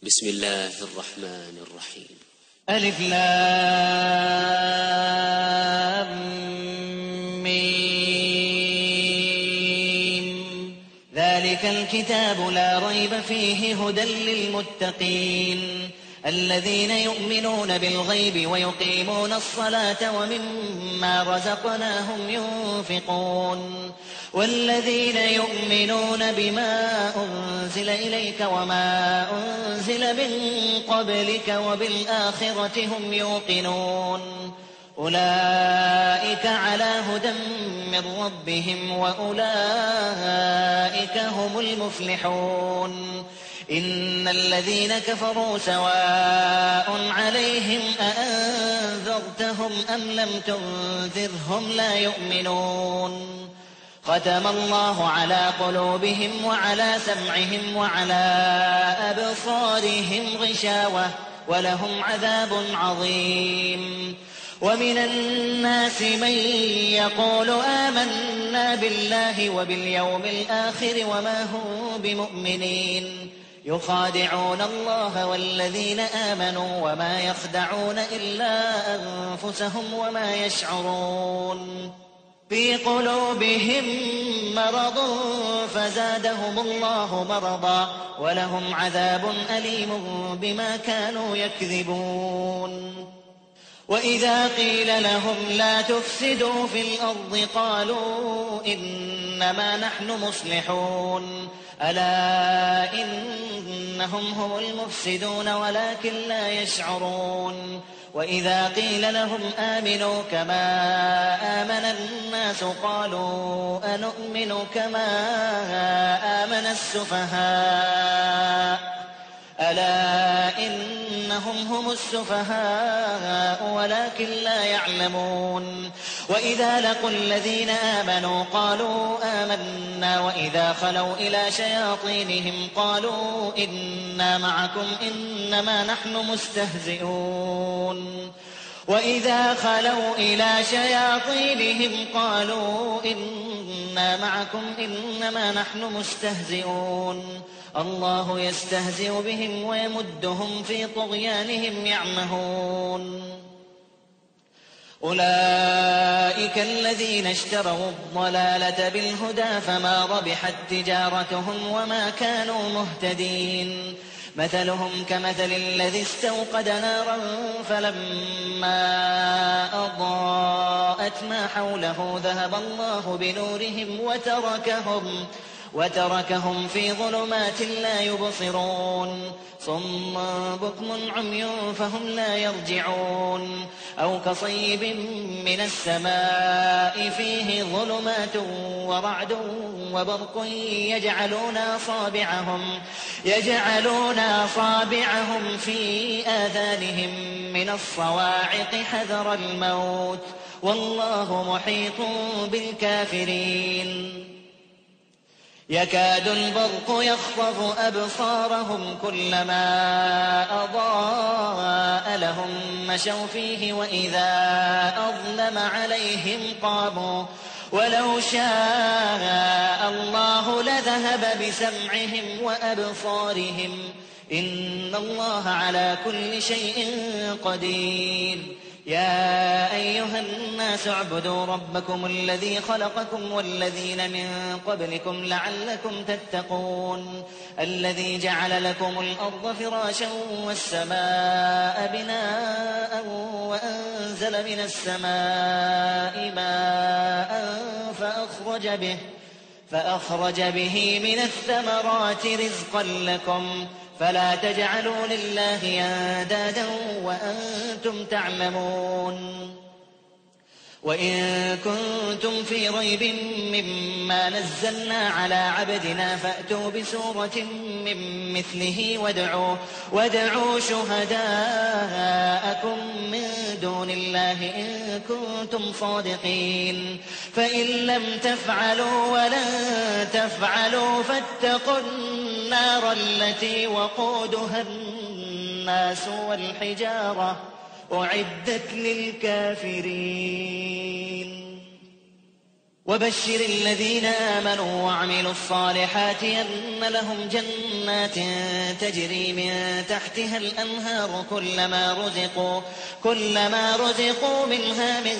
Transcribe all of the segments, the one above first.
بسم الله الرحمن الرحيم. ألف لام ميم. ذلك الكتاب لا ريب فيه هدى للمتقين الذين يؤمنون بالغيب ويقيمون الصلاة ومما رزقناهم ينفقون والذين يؤمنون بما أنزل إليك وما أنزل من قبلك وبالآخرة هم يوقنون أولئك على هدى من ربهم وأولئك هم المفلحون. إن الذين كفروا سواء عليهم أأنذرتهم أم لم تنذرهم لا يؤمنون. ختم الله على قلوبهم وعلى سمعهم وعلى أبصارهم غشاوة ولهم عذاب عظيم. ومن الناس من يقول آمنا بالله وباليوم الآخر وما هم بمؤمنين يخادعون الله والذين آمنوا وما يخدعون إلا أنفسهم وما يشعرون. في قلوبهم مرض فزادهم الله مرضا ولهم عذاب أليم بما كانوا يكذبون. وإذا قيل لهم لا تفسدوا في الأرض قالوا إنما نحن مصلحون ألا إنهم هم المفسدون ولكن لا يشعرون. وإذا قيل لهم آمنوا كما آمن الناس قالوا أنؤمن كما آمن السفهاء ألا إنهم هم السفهاء ولكن لا يعلمون. وإذا لقوا الذين آمنوا قالوا آمنا وإذا خلوا إلى شياطينهم قالوا إنا معكم إنما نحن مستهزئون. وإذا خلوا إلى شياطينهم قالوا إنا معكم إنما نحن مستهزئون. الله يستهزئ بهم ويمدهم في طغيانهم يعمهون. أولئك الذين اشتروا الضلالة بالهدى فما ربحت تجارتهم وما كانوا مهتدين. مثلهم كمثل الذي استوقد نارا فلما أضاءت ما حوله ذهب الله بنورهم وتركهم في ظلمات لا يبصرون. صم بكم عمي فهم لا يرجعون. أو كصيب من السماء فيه ظلمات ورعد وبرق يجعلون أصابعهم في آذانهم من الصواعق حذر الموت والله محيط بالكافرين. يكاد البرق يخطف أبصارهم كلما أضاء لهم مشوا فيه وإذا أظلم عليهم قاموا ولو شاء الله لذهب بسمعهم وأبصارهم إن الله على كل شيء قدير. يا أيها الناس اعبدوا ربكم الذي خلقكم والذين من قبلكم لعلكم تتقون. الذي جعل لكم الأرض فراشا والسماء بناء وأنزل من السماء ماء فأخرج به من الثمرات رزقا لكم فلا تجعلوا لله أندادا وأنتم تعلمون. وإن كنتم في ريب مما نزلنا على عبدنا فأتوا بسورة من مثله وادعوا شهداءكم من دون الله إن كنتم صادقين. فإن لم تفعلوا ولن تفعلوا فاتقوا النار التي وقودها الناس والحجارة أعدت للكافرين. وبشر الذين آمنوا وعملوا الصالحات أن لهم جنات تجري من تحتها الأنهار كلما رزقوا منها من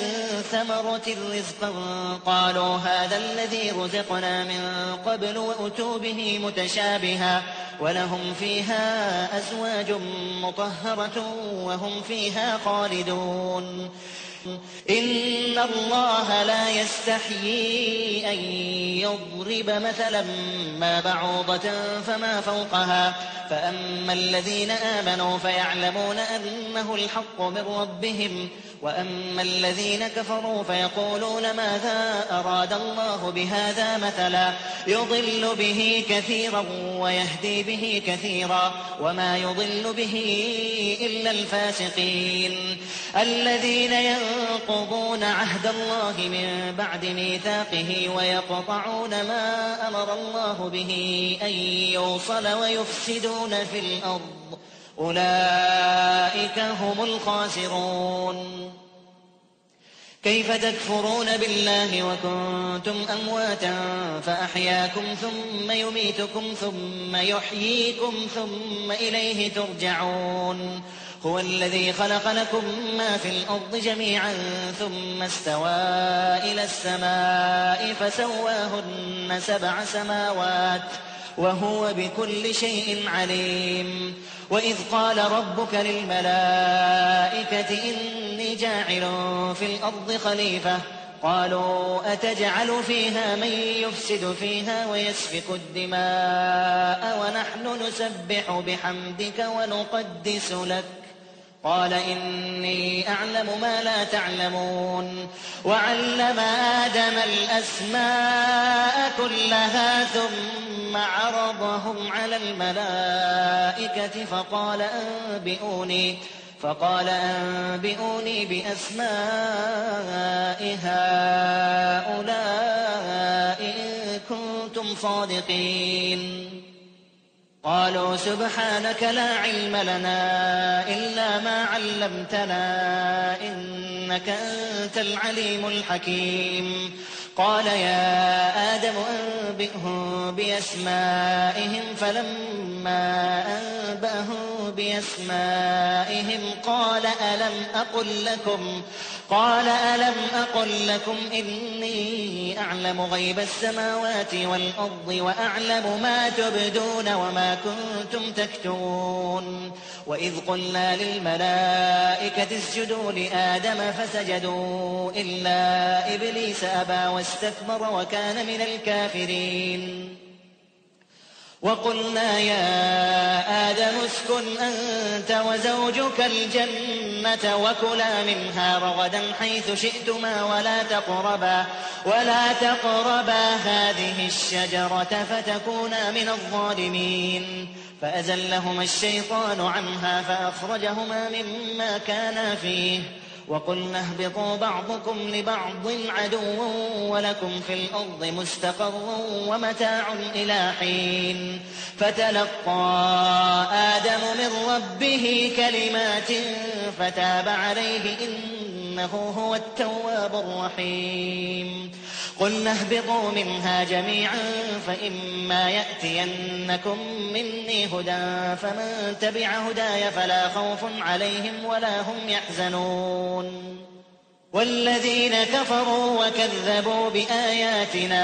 ثمرة رزقا قالوا هذا الذي رزقنا من قبل وأتوا به متشابها ولهم فيها أزواج مطهرة وهم فيها خالدون. إن الله لا يستحيي أن يضرب مثلا ما بعوضة فما فوقها فأما الذين آمنوا فيعلمون أنه الحق من ربهم وأما الذين كفروا فيقولون ماذا أراد الله بهذا مثلا يضل به كثيرا ويهدي به كثيرا وما يضل به إلا الفاسقين الذين ينقضون عهد الله من بعد ميثاقه ويقطعون ما أمر الله به أن يوصل ويفسدون في الأرض أولئك هم الخاسرون. كيف تكفرون بالله وكنتم أمواتا فأحياكم ثم يميتكم ثم يحييكم ثم إليه ترجعون. هو الذي خلق لكم ما في الأرض جميعا ثم استوى إلى السماء فسواهن 7 سماوات وهو بكل شيء عليم. وإذ قال ربك للملائكة إني جاعل في الأرض خليفة قالوا أتجعل فيها من يفسد فيها ويسفك الدماء ونحن نسبح بحمدك ونقدس لك قال إني أعلم ما لا تعلمون. وعلم آدم الأسماء كلها ثم عرضهم على الملائكة فقال أنبئوني بأسماء هؤلاء إن كنتم صادقين. قالوا سبحانك لا علم لنا إلا ما علمتنا إنك أنت العليم الحكيم. قال يا آدم أنبئهم بأسمائهم فلما أنبأهم بأسمائهم قال ألم أقل لكم إني أعلم غيب السماوات والأرض وأعلم ما تبدون وما كنتم تكتمون. وإذ قلنا للملائكة اسجدوا لآدم فسجدوا إلا إبليس أبى واستكبر وكان من الكافرين. وقلنا يا آدم اسكن أنت وزوجك الجنة وكلا منها رغدا حيث شئتما ولا تقربا هذه الشجرة فتكونا من الظالمين. فأزلهما الشيطان عنها فأخرجهما مما كانا فيه وقلنا اهبطوا بعضكم لبعض عدو ولكم في الأرض مستقر ومتاع إلى حين. فتلقى آدم من ربه كلمات فتاب عليه إنه هو التواب الرحيم. قلنا اهبطوا منها جميعا فإما يأتينكم مني هدى فمن تبع هداي فلا خوف عليهم ولا هم يحزنون. والذين كفروا وكذبوا بآياتنا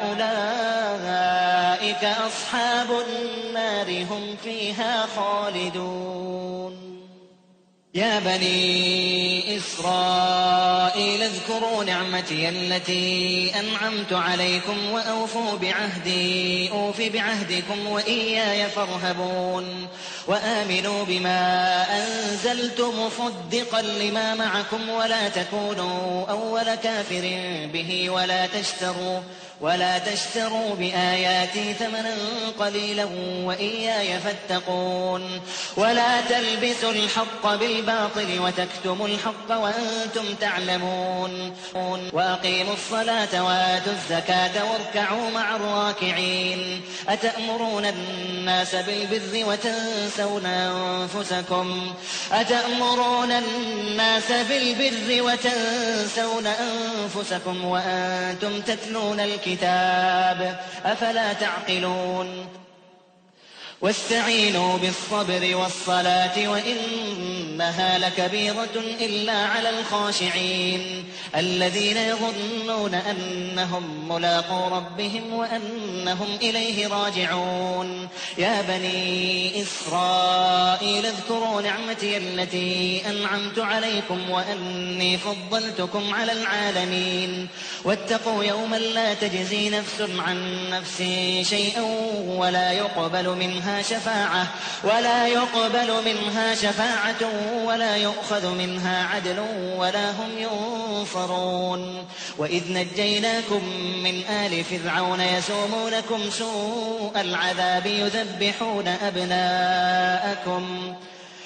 أولئك أصحاب النار هم فيها خالدون. يا بني إسرائيل اذكروا نعمتي التي أنعمت عليكم وأوفوا بعهدي أوف بعهدكم وإياي فارهبون. وآمنوا بما أنزلت مصدقا لما معكم ولا تكونوا أول كافر به ولا تشتروا بآياتي ثمنا قليلا وإياي فاتقون ولا تلبسوا الحق بالباطل وتكتموا الحق وأنتم تعلمون وأقيموا الصلاة وآتوا الزكاة واركعوا مع الراكعين أتأمرون الناس بالبر وتنسون أنفسكم وأنتم تتلون الكتاب أفلا تعقلون واستعينوا بالصبر والصلاة وإنها لكبيرة إلا على الخاشعين الذين يظنون أنهم ملاقو ربهم وأنهم إليه راجعون يا بني إسرائيل اذكروا نعمتي التي أنعمت عليكم وأني فضلتكم على العالمين واتقوا يوما لا تجزي نفس عن نفس شيئا ولا يقبل منها شفاعة ولا يؤخذ منها عدل ولا هم ينصرون وإذ نجيناكم من آل فرعون يسومونكم سوء العذاب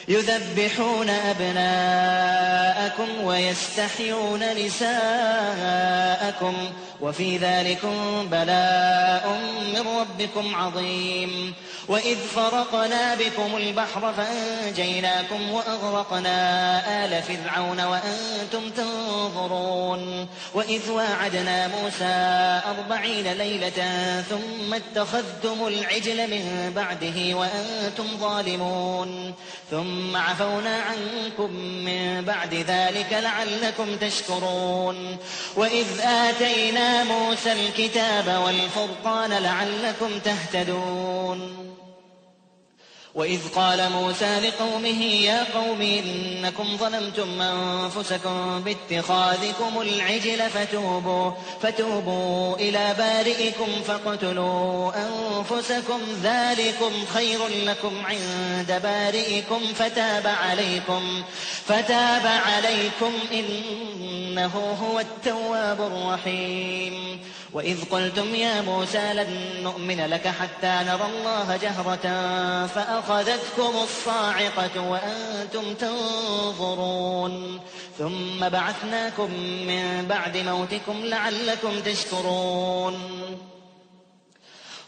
يذبحون أبناءكم ويستحيون نساءكم وفي ذلكم بلاء من ربكم عظيم وإذ فرقنا بكم البحر فأنجيناكم وأغرقنا آل فرعون وأنتم تنظرون وإذ واعدنا موسى 40 ليلة ثم اتخذتم العجل من بعده وأنتم ظالمون ثم عفونا عنكم من بعد ذلك لعلكم تشكرون وإذ آتينا موسى الكتاب والفرقان لعلكم تهتدون وإذ قال موسى لقومه يا قوم إنكم ظلمتم أنفسكم باتخاذكم العجل فتوبوا إلى بارئكم فاقتلوا أنفسكم ذلكم خير لكم عند بارئكم فتاب عليكم إنه هو التواب الرحيم وإذ قلتم يا موسى لن نؤمن لك حتى نرى الله جهرة فأخذتكم الصاعقة وأنتم تنظرون ثم بعثناكم من بعد موتكم لعلكم تشكرون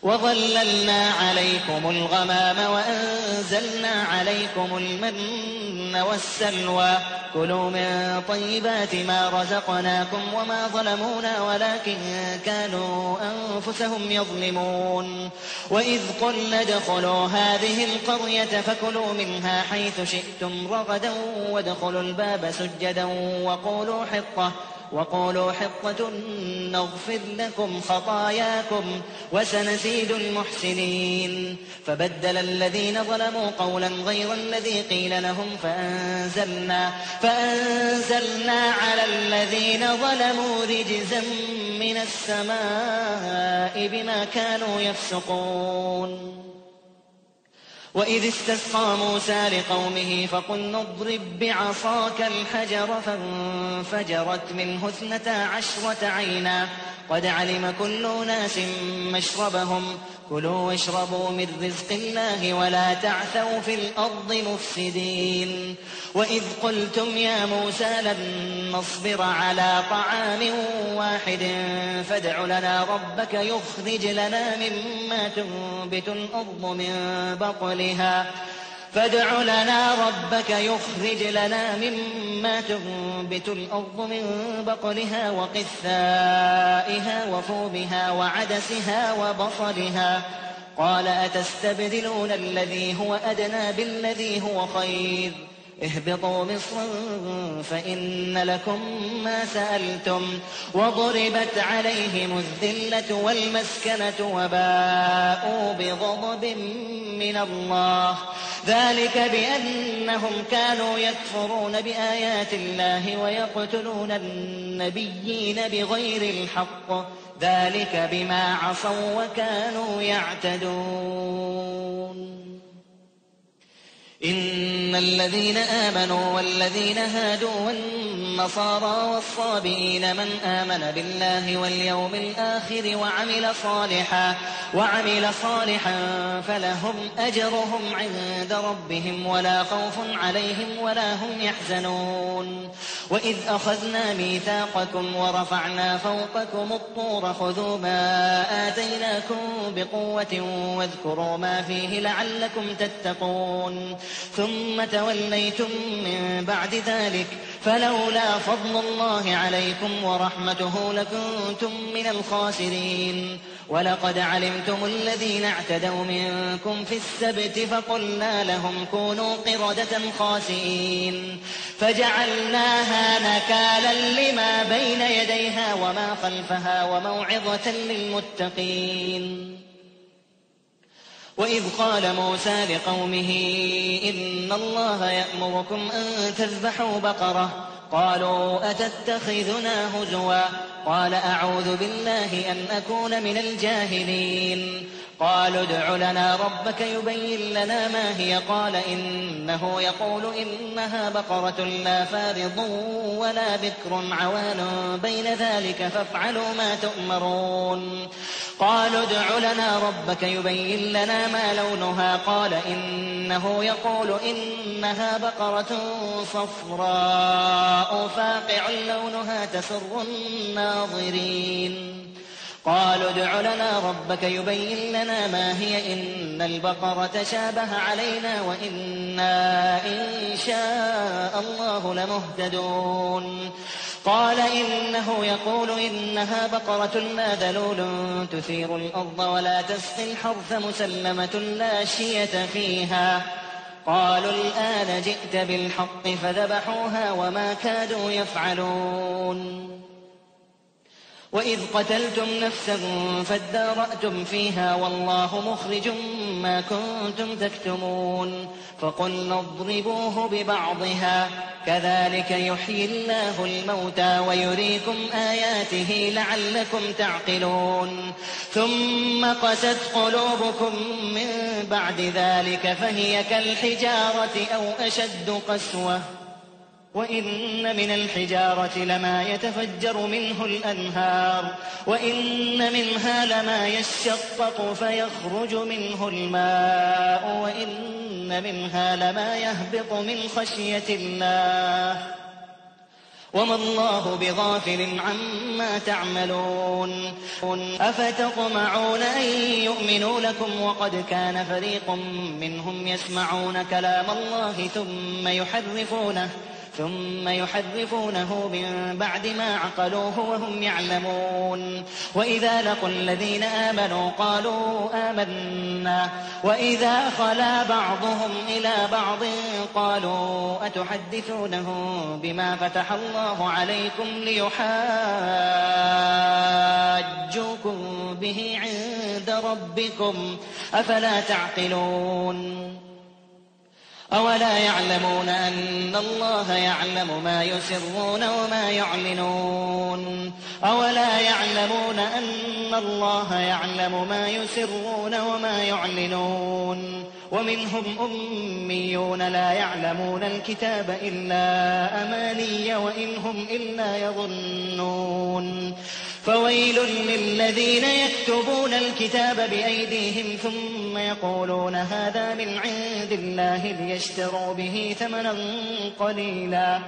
وظللنا عليكم الغمام وأنزلنا عليكم المن والسلوى كلوا من طيبات ما رزقناكم وما ظلمونا ولكن كانوا أنفسهم يظلمون وإذ قلنا ادخلوا هذه القرية فكلوا منها حيث شئتم رغدا وادخلوا الباب سجدا وقولوا حطة نغفر لكم خطاياكم وسنزيد المحسنين فبدل الذين ظلموا قولا غير الذي قيل لهم فأنزلنا على الذين ظلموا رجزا من السماء بما كانوا يفسقون وإذ استسقى موسى لقومه فقلنا اضرب بعصاك الحجر فانفجرت منه 12 عينا قد علم كل أناس مشربهم كلوا واشربوا من رزق الله ولا تعثوا في الأرض مفسدين وإذ قلتم يا موسى لن نصبر على طعام واحد فادع لنا ربك يخرج لنا مما تنبت الأرض من بقلها وقثائها وفومها وعدسها وبصلها قال أتستبدلون الذي هو أدنى بالذي هو خير اهبطوا مصرا فإن لكم ما سألتم وضربت عليهم الذلة والمسكنة وباءوا بغضب من الله ذلك بأنهم كانوا يكفرون بآيات الله ويقتلون النبيين بغير الحق ذلك بما عصوا وكانوا يعتدون إن إن الذين آمنوا والذين هادوا والنصارى والصابئين من آمن بالله واليوم الآخر وعمل صالحا فلهم أجرهم عند ربهم ولا خوف عليهم ولا هم يحزنون. وإذ أخذنا ميثاقكم ورفعنا فوقكم الطور خذوا ما آتيناكم بقوة واذكروا ما فيه لعلكم تتقون ثم توليتم من بعد ذلك فلولا فضل الله عليكم ورحمته لكنتم من الخاسرين. ولقد علمتم الذين اعتدوا منكم في السبت فقلنا لهم كونوا قردة خاسئين فجعلناها نكالا لما بين يديها وما خلفها وموعظة للمتقين. وإذ قال موسى لقومه إن الله يأمركم أن تذبحوا بقرة قالوا أتتخذنا هزوا قال أعوذ بالله أن أكون من الجاهلين. قالوا ادع لنا ربك يبين لنا ما هي قال إنه يقول إنها بقرة لا فارض ولا بكر عوان بين ذلك فافعلوا ما تؤمرون. قالوا ادع لنا ربك يبين لنا ما لونها قال إنه يقول إنها بقرة صفراء فاقع لونها تسر الناظرين. قالوا ادع لنا ربك يبين لنا ما هي إن البقرة شابه علينا وإنا إن شاء الله لمهتدون. قال إنه يقول إنها بقرة لا ذلول تثير الأرض ولا تسقي الحرث مسلمة لا شية فيها. قالوا الآن جئت بالحق فذبحوها وما كادوا يفعلون. وإذ قتلتم نفسا فادارأتم فيها والله مخرج ما كنتم تكتمون. فقلنا اضربوه ببعضها كذلك يحيي الله الموتى ويريكم آياته لعلكم تعقلون. ثم قست قلوبكم من بعد ذلك فهي كالحجارة أو أشد قسوة وإن من الحجارة لما يتفجر منه الأنهار وإن منها لما يشقق فيخرج منه الماء وإن منها لما يهبط من خشية الله وما الله بغافل عما تعملونه. أفتطمعون أن يؤمنوا لكم وقد كان فريق منهم يسمعون كلام الله ثم يحرفونه من بعد ما عقلوه وهم يعلمون. وإذا لقوا الذين آمنوا قالوا آمنا وإذا خلا بعضهم إلى بعض قالوا أتحدثونهم بما فتح الله عليكم ليحاجوكم به عند ربكم أفلا تعقلون. أولا يعلمون أن الله يعلم ما يسرون وما يعلنون أولا يعلمون أن الله يعلم ما يسرون وما يعلنون. ومنهم أميون لا يعلمون الكتاب إلا أماني وإن هم إلا يظنون. فويل للذين يكتبون الكتاب بأيديهم ثم يقولون هذا من عند الله ليشتروا به ثمنا قليلا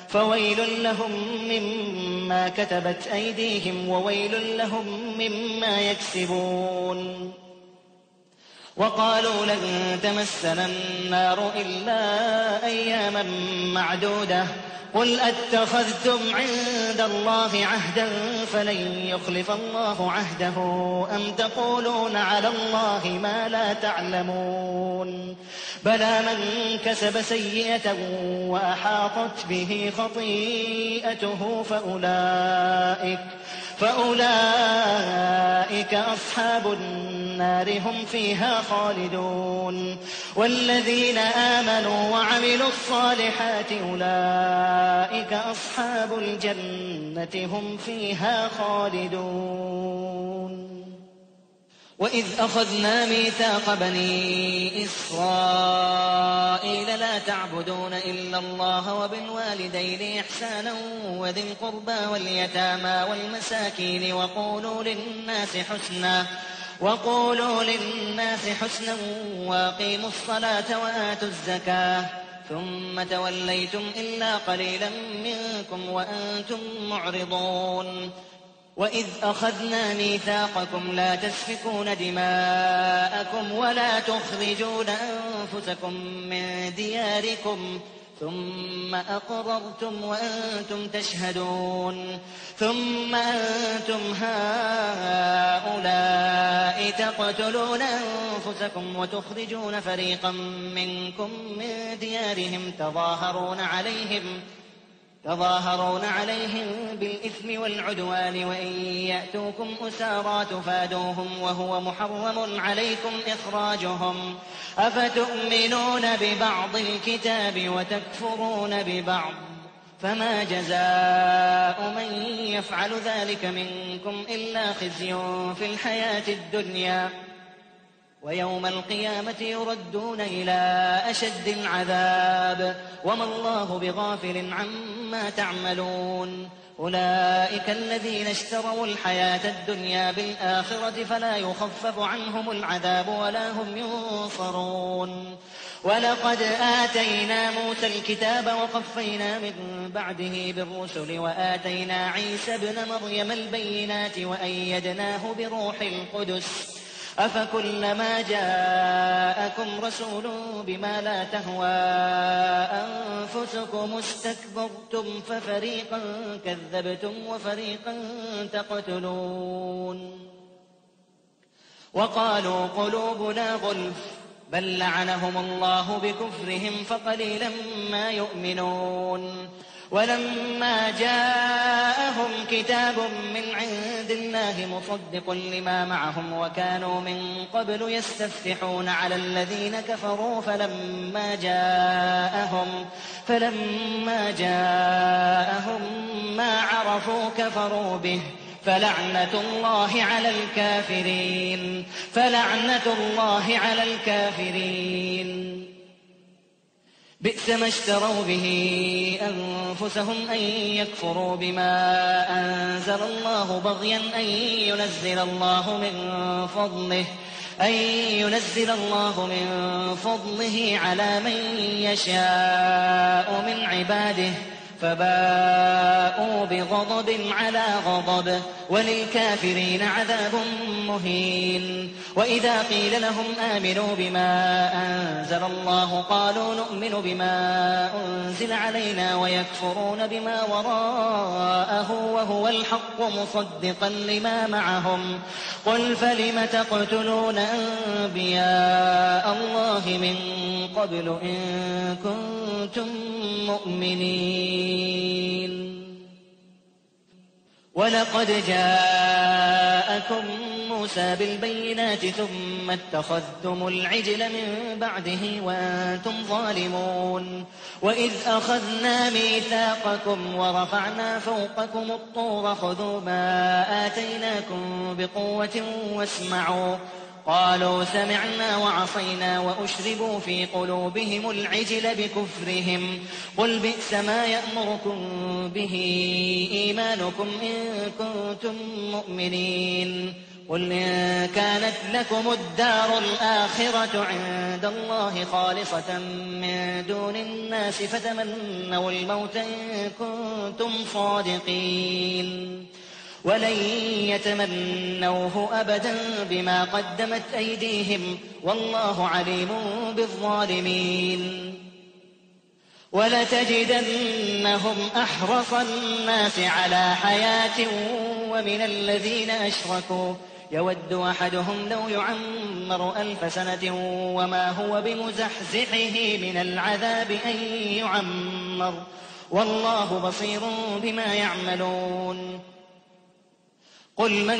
فويل لهم مما كتبت أيديهم وويل لهم مما يكسبون. وقالوا لن تمسنا النار إلا أياما معدودة قل أتخذتم عند الله عهدا فلن يخلف الله عهده أم تقولون على الله ما لا تعلمون. بلى من كسب سيئة وأحاطت به خطيئته فأولئك أصحاب النار هم فيها خالدون. والذين آمنوا وعملوا الصالحات أولئك أصحاب الجنة هم فيها خالدون. وإذ أخذنا ميثاق بني إسرائيل إسرائيل لا تعبدون إلا الله وبالوالدين إحسانا وذي القربى واليتامى والمساكين وقولوا للناس حسنا وأقيموا الصلاة وآتوا الزكاة ثم توليتم إلا قليلا منكم وأنتم معرضون وإذ أخذنا ميثاقكم لا تسفكون دماءكم ولا تخرجون أنفسكم من دياركم ثم أقررتم وأنتم تشهدون ثم أنتم هؤلاء تقتلون أنفسكم وتخرجون فريقا منكم من ديارهم تظاهرون عليهم بالإثم والعدوان وإن يأتوكم أسارى تفادوهم وهو محرم عليكم إخراجهم أفتؤمنون ببعض الكتاب وتكفرون ببعض فما جزاء من يفعل ذلك منكم إلا خزي في الحياة الدنيا ويوم القيامة يردون إلى أشد العذاب وما الله بغافل عما تعملون أولئك الذين اشتروا الحياة الدنيا بالآخرة فلا يخفف عنهم العذاب ولا هم ينصرون ولقد آتينا موسى الكتاب وقفينا من بعده بالرسل وآتينا عيسى ابن مريم البينات وأيدناه بروح القدس أفكلما جاءكم رسول بما لا تهوى أنفسكم استكبرتم ففريقا كذبتم وفريقا تقتلون وقالوا قلوبنا غلف بل لعنهم الله بكفرهم فقليلا ما يؤمنون ولما جاءهم كتاب من عند الله مصدق لما معهم وكانوا من قبل يستفتحون على الذين كفروا فلما جاءهم ما عرفوا كفروا به فلعنة الله على الكافرين بئس ما اشتروا به أنفسهم أن يكفروا بما أنزل الله بغيا أن ينزل الله من فضله على من يشاء من عباده فباءوا بغضب على غضب وللكافرين عذاب مهين وإذا قيل لهم آمنوا بما أنزل الله قالوا نؤمن بما أنزل علينا ويكفرون بما وراءه وهو الحق مصدقا لما معهم قل فلم تقتلون أنبياء الله من قبل إن كنتم مؤمنين ولقد جاءكم موسى بالبينات ثم اتخذتم العجل من بعده وأنتم ظالمون وإذ أخذنا ميثاقكم ورفعنا فوقكم الطور خذوا ما آتيناكم بقوة واسمعوا قالوا سمعنا وعصينا وأشربوا في قلوبهم العجل بكفرهم قل بئس ما يأمركم به إيمانكم إن كنتم مؤمنين قل إن كانت لكم الدار الآخرة عند الله خالصة من دون الناس فتمنوا الموت إن كنتم صادقين ولن يتمنوه أبدا بما قدمت أيديهم والله عليم بالظالمين ولتجدنهم أحرص الناس على حياة ومن الذين أشركوا يود أحدهم لو يعمر 1000 سنة وما هو بمزحزحه من العذاب أن يعمر والله بصير بما يعملون قل من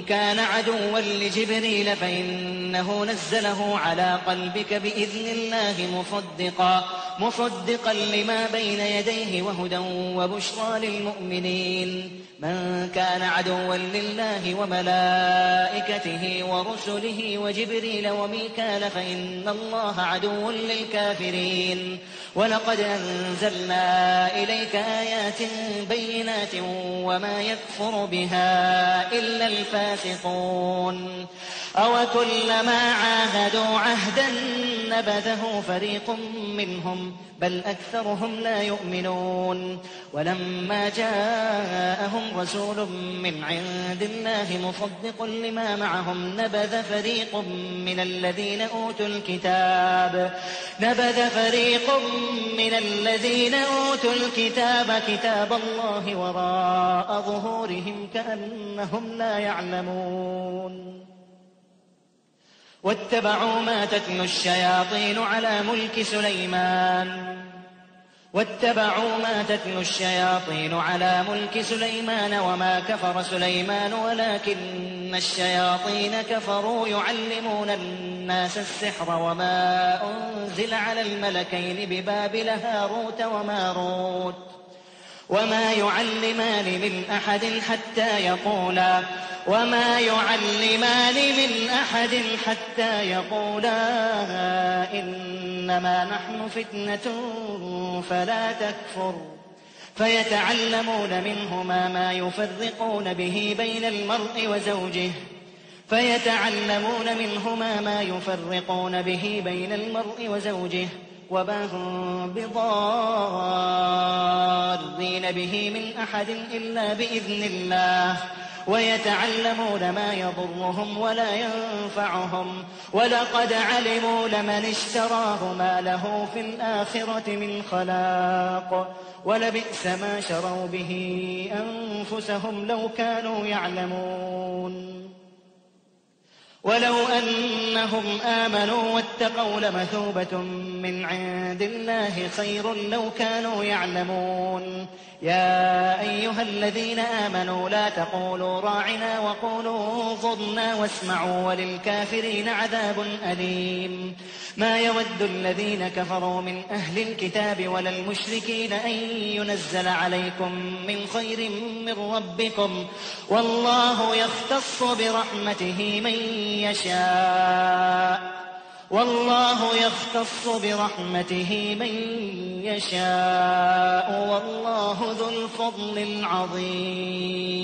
كان عدوا لجبريل فإنه نزله على قلبك بإذن الله مصدقا لما بين يديه وهدى وبشرى للمؤمنين من كان عدوا لله وملائكته ورسله وجبريل وميكال فإن الله عدو للكافرين ولقد أنزلنا إليك آيات بينات وما يكفر بها إلا الفاسقون أوكلما عاهدوا عهدا نبذه فريق منهم بل أكثرهم لا يؤمنون ولما جاءهم رسول من عند الله مصدق لما معهم نبذ فريق من الذين أوتوا الكتاب كتاب الله وراء ظهورهم كأنهم لا يعلمون واتبعوا ما تتلو الشياطين على ملك سليمان وما كفر سليمان ولكن الشياطين كفروا يعلمون الناس السحر وما أنزل على الملكين ببابل هاروت وماروت وما يعلمان من أحد حتى يقولا إنما نحن فتنة فلا تكفر فيتعلمون منهما ما يفرقون به بين المرء وزوجه وما هم بضارين به من أحد إلا بإذن الله ويتعلمون ما يضرهم ولا ينفعهم ولقد علموا لمن اشتراه ما له في الآخرة من خلاق ولبئس ما شروا به أنفسهم لو كانوا يعلمون ولو أنهم آمنوا واتقوا لمثوبة من عند الله خير لو كانوا يعلمون يا أيها الذين آمنوا لا تقولوا راعنا وقولوا انظرنا واسمعوا وللكافرين عذاب أليم ما يود الذين كفروا من أهل الكتاب ولا المشركين أن ينزل عليكم من خير من ربكم والله يختص برحمته من يشاء والله ذو الفضل العظيم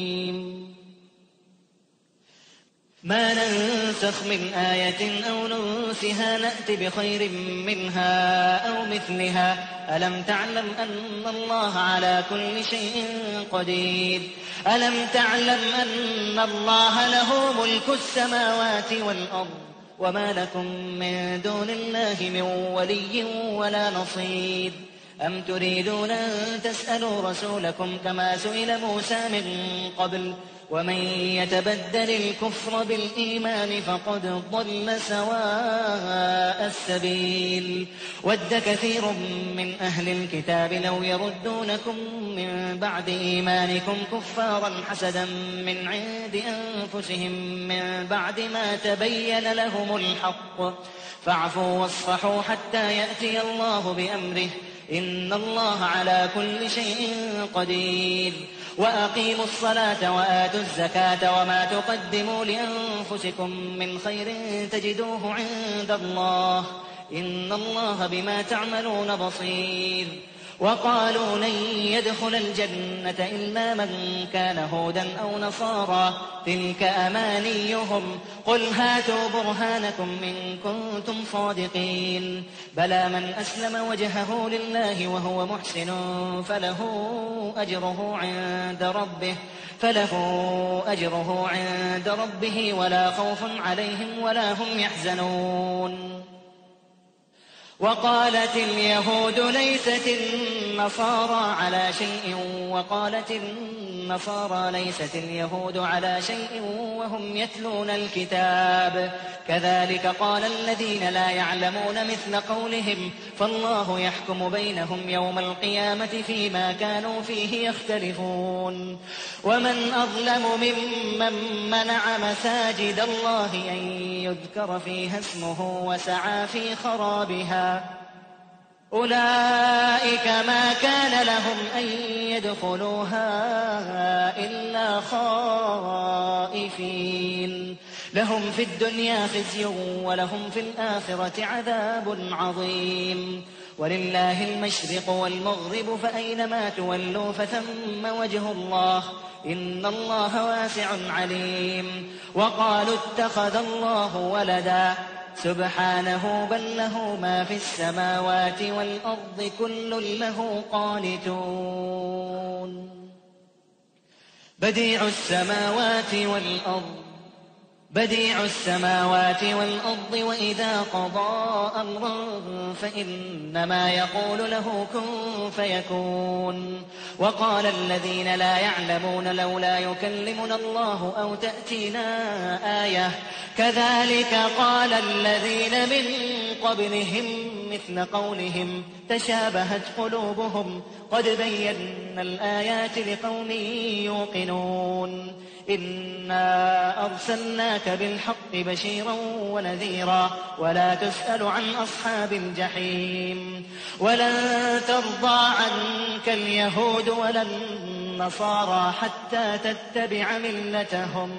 ما ننسخ من آية أو ننسها نأت بخير منها أو مثلها ألم تعلم أن الله على كل شيء قدير ألم تعلم أن الله له ملك السماوات والأرض وما لكم من دون الله من ولي ولا نصير أم تريدون أن تسألوا رسولكم كما سئل موسى من قبل ومن يتبدل الكفر بالإيمان فقد ضل سواء السبيل ود كثير من أهل الكتاب لو يردونكم من بعد إيمانكم كفارا حسدا من عند أنفسهم من بعد ما تبين لهم الحق فاعفوا واصفحوا حتى يأتي الله بأمره إن الله على كل شيء قدير وأقيموا الصلاة وآتوا الزكاة وما تقدموا لأنفسكم من خير تجدوه عند الله إن الله بما تعملون بصير وقالوا لن يدخل الجنة إلا من كان هودا أو نصارى تلك أمانيهم قل هاتوا برهانكم إن كنتم صادقين بلى من أسلم وجهه لله وهو محسن فله أجره عند ربه ولا خوف عليهم ولا هم يحزنون وقالت اليهود ليست النصارى على شيء وقالت النصارى ليست اليهود على شيء وهم يتلون الكتاب كذلك قال الذين لا يعلمون مثل قولهم فالله يحكم بينهم يوم القيامة فيما كانوا فيه يختلفون ومن أظلم ممن منع مساجد الله أن يذكر فيها اسمه وسعى في خرابها أولئك ما كان لهم أن يدخلوها إلا خائفين لهم في الدنيا خزي ولهم في الآخرة عذاب عظيم ولله المشرق والمغرب فأينما تولوا فثم وجه الله إن الله واسع عليم وقالوا اتخذ الله ولدا سبحانه بل له ما في السماوات والأرض كل له قانتون بديع السماوات والأرض وإذا قضى أمرا فإنما يقول له كن فيكون وقال الذين لا يعلمون لولا يكلمنا الله أو تأتينا آية كذلك قال الذين من قبلهم مثل قولهم تشابهت قلوبهم قد بينا الآيات لقوم يوقنون إنا أرسلناك بالحق بشيرا ونذيرا ولا تسأل عن أصحاب الجحيم ولن ترضى عنك اليهود ولا النصارى حتى تتبع ملتهم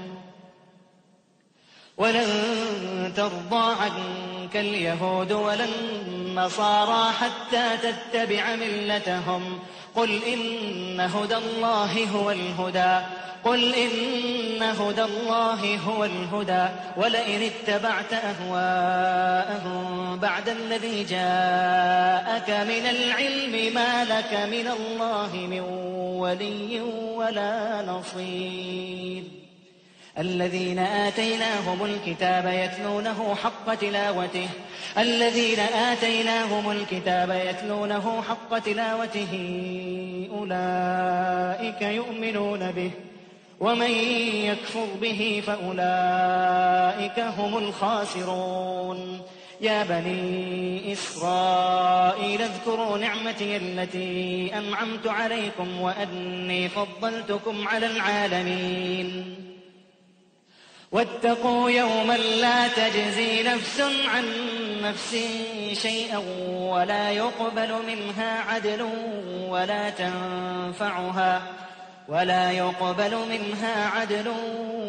قل إن هدى الله هو الهدى ولئن اتبعت أهواءهم بعد الذي جاءك من العلم ما لك من الله من ولي ولا نصير الذين آتيناهم الكتاب يتلونه حق تلاوته أولئك يؤمنون به ومن يكفر به فأولئك هم الخاسرون يا بني إسرائيل اذكروا نعمتي التي أنعمت عليكم وأني فضلتكم على العالمين واتقوا يوما لا تجزي نفس عن نفس شيئا ولا يقبل منها عدل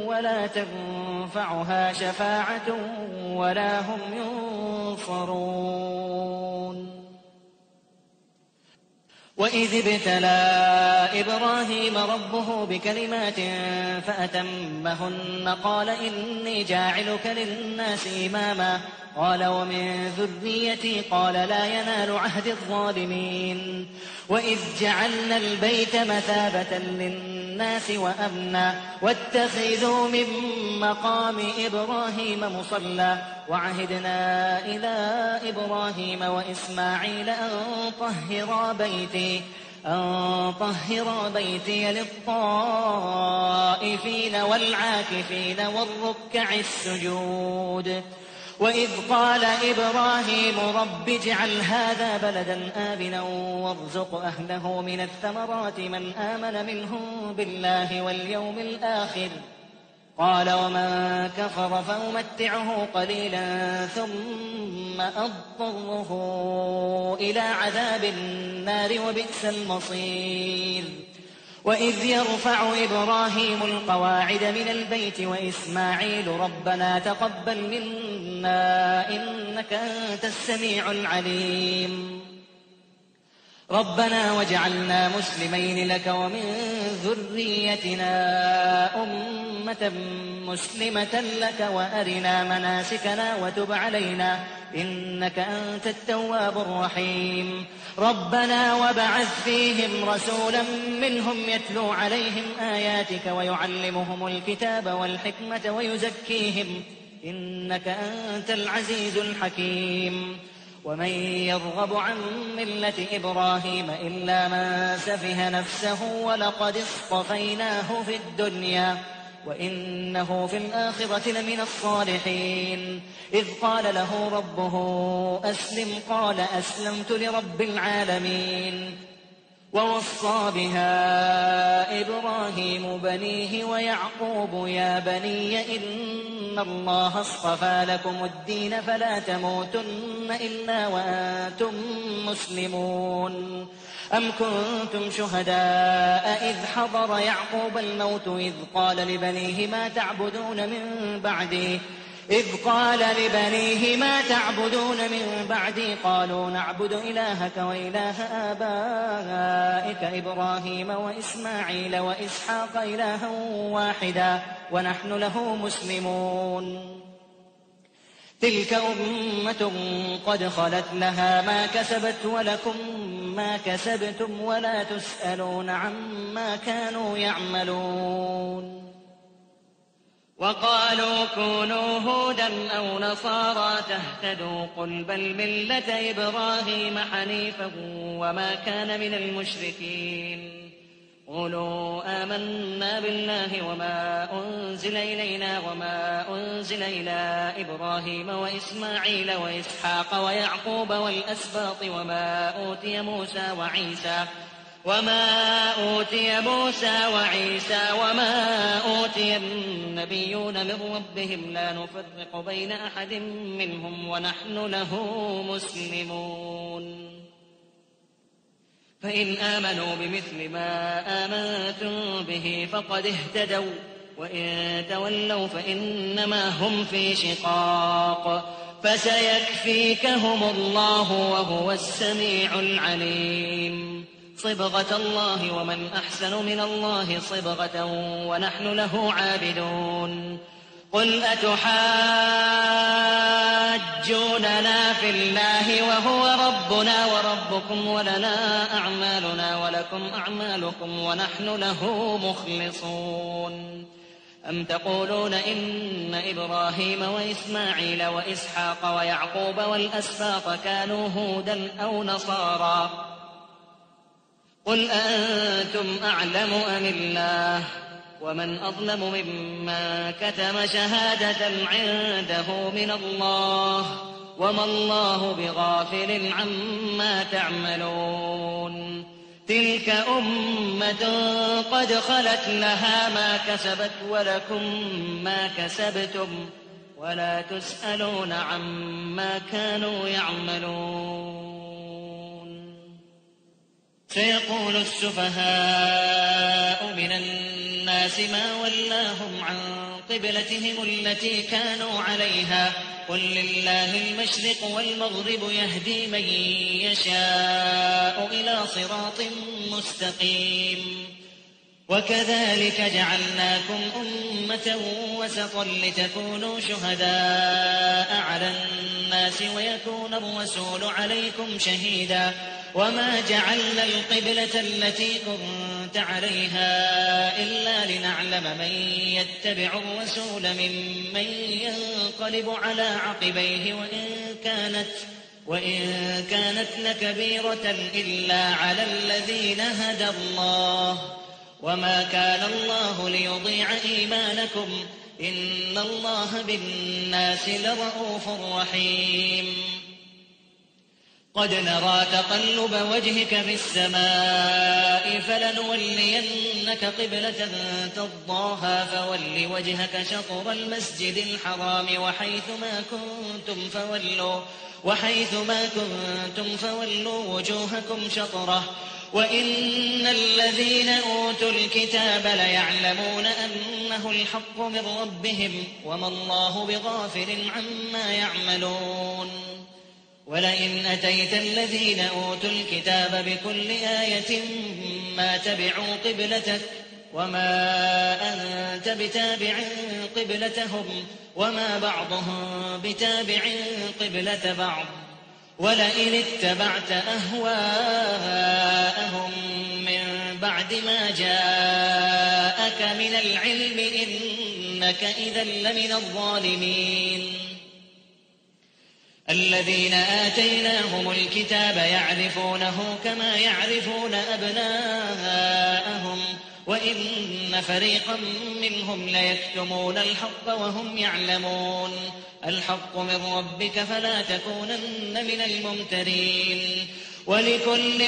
ولا تنفعها شفاعة ولا هم ينصرون وإذ ابتلى إبراهيم ربه بكلمات فأتمهن قال إني جاعلك للناس إماما قال ومن ذريتي قال لا ينال عهد الظالمين وإذ جعلنا البيت مثابة للناس وأمنا واتخذوا من مقام إبراهيم مصلى وعهدنا إلى إبراهيم وإسماعيل أن طهرا بيتي للطائفين والعاكفين والركع السجود وإذ قال إبراهيم رب اجعل هذا بلدا آمنا وارزق أهله من الثمرات من آمن منهم بالله واليوم الآخر قال ومن كفر فأمتعه قليلا ثم أضطره إلى عذاب النار وبئس المصير وإذ يرفع إبراهيم القواعد من البيت وإسماعيل ربنا تقبل منا إنك أنت السميع العليم ربنا واجعلنا مسلمين لك ومن ذريتنا أمة مسلمة لك وأرنا مناسكنا وتب علينا إنك أنت التواب الرحيم ربنا وابعث فيهم رسولا منهم يتلو عليهم آياتك ويعلمهم الكتاب والحكمة ويزكيهم إنك أنت العزيز الحكيم ومن يرغب عن ملة إبراهيم إلا من سفه نفسه ولقد اصطفيناه في الدنيا وإنه في الآخرة لمن الصالحين إذ قال له ربه أسلم قال أسلمت لرب العالمين ووصى بها إبراهيم بنيه ويعقوب يا بني إن الله اصطفى لكم الدين فلا تموتن إلا وأنتم مسلمون. أم كنتم شهداء إذ حضر يعقوب الموت إذ قال لبنيه ما تعبدون من بعدي قالوا نعبد إلهك وإله آبائك إبراهيم وإسماعيل وإسحاق إلها واحدا ونحن له مسلمون. تلك أمة قد خلت لها ما كسبت ولكم ما كسبتم ولا تسألون عما كانوا يعملون. وقالوا كونوا هودا أو نصارى تهتدوا قل بل ملة إبراهيم حنيفا وما كان من المشركين. قولوا آمنا بالله وما أنزل إلينا وما أنزل إلى إبراهيم وإسماعيل وإسحاق ويعقوب والأسباط وما أوتي موسى وعيسى وما أوتي النبيون من ربهم لا نفرق بين أحد منهم ونحن له مسلمون. فإن آمنوا بمثل ما آمنتم به فقد اهتدوا وإن تولوا فإنما هم في شقاق فسيكفيكهم الله وهو السميع العليم. صبغة الله ومن أحسن من الله صبغة ونحن له عابدون. قل أتحاجوننا في الله وهو ربنا وربكم ولنا أعمالنا ولكم أعمالكم ونحن له مخلصون. أم تقولون إن إبراهيم وإسماعيل وإسحاق ويعقوب والأسباط كانوا هودا أو نصارى قل أأنتم أعلم أم الله ومن أظلم ممن كتم شهادة عنده من الله وما الله بغافل عما تعملون. تلك أمة قد خلت لها ما كسبت ولكم ما كسبتم ولا تسألون عما كانوا يعملون. سيقول السفهاء من الناس ما ولاهم عن قبلتهم التي كانوا عليها قل لله المشرق والمغرب يهدي من يشاء إلى صراط مستقيم. وكذلك جعلناكم أمة وسطا لتكونوا شهداء على الناس ويكون الرسول عليكم شهيدا. وما جعلنا القبلة التي كنت عليها إلا لنعلم من يتبع الرسول ممن ينقلب على عقبيه وإن كانت لكبيرة إلا على الذين هدى الله وما كان الله ليضيع إيمانكم إن الله بالناس لرءوف رحيم. قد نرى تقلب وجهك في السماء فلنولينك قبلة ترضاها فول وجهك شطر المسجد الحرام وحيث ما كنتم فولوا وجوهكم شطره وإن الذين أوتوا الكتاب ليعلمون أنه الحق من ربهم وما الله بغافل عما يعملون. ولئن أتيت الذين أوتوا الكتاب بكل آية ما تبعوا قبلتك وما أنت بتابع قبلتهم وما بعضهم بتابع قبلة بعض ولئن اتبعت أهواءهم من بعد ما جاءك من العلم إنك إذا لمن الظالمين. الذين آتيناهم الكتاب يعرفونه كما يعرفون أبناءهم وإن فريقا منهم ليكتمون الحق وهم يعلمون. الحق من ربك فلا تكونن من الممترين. ولكل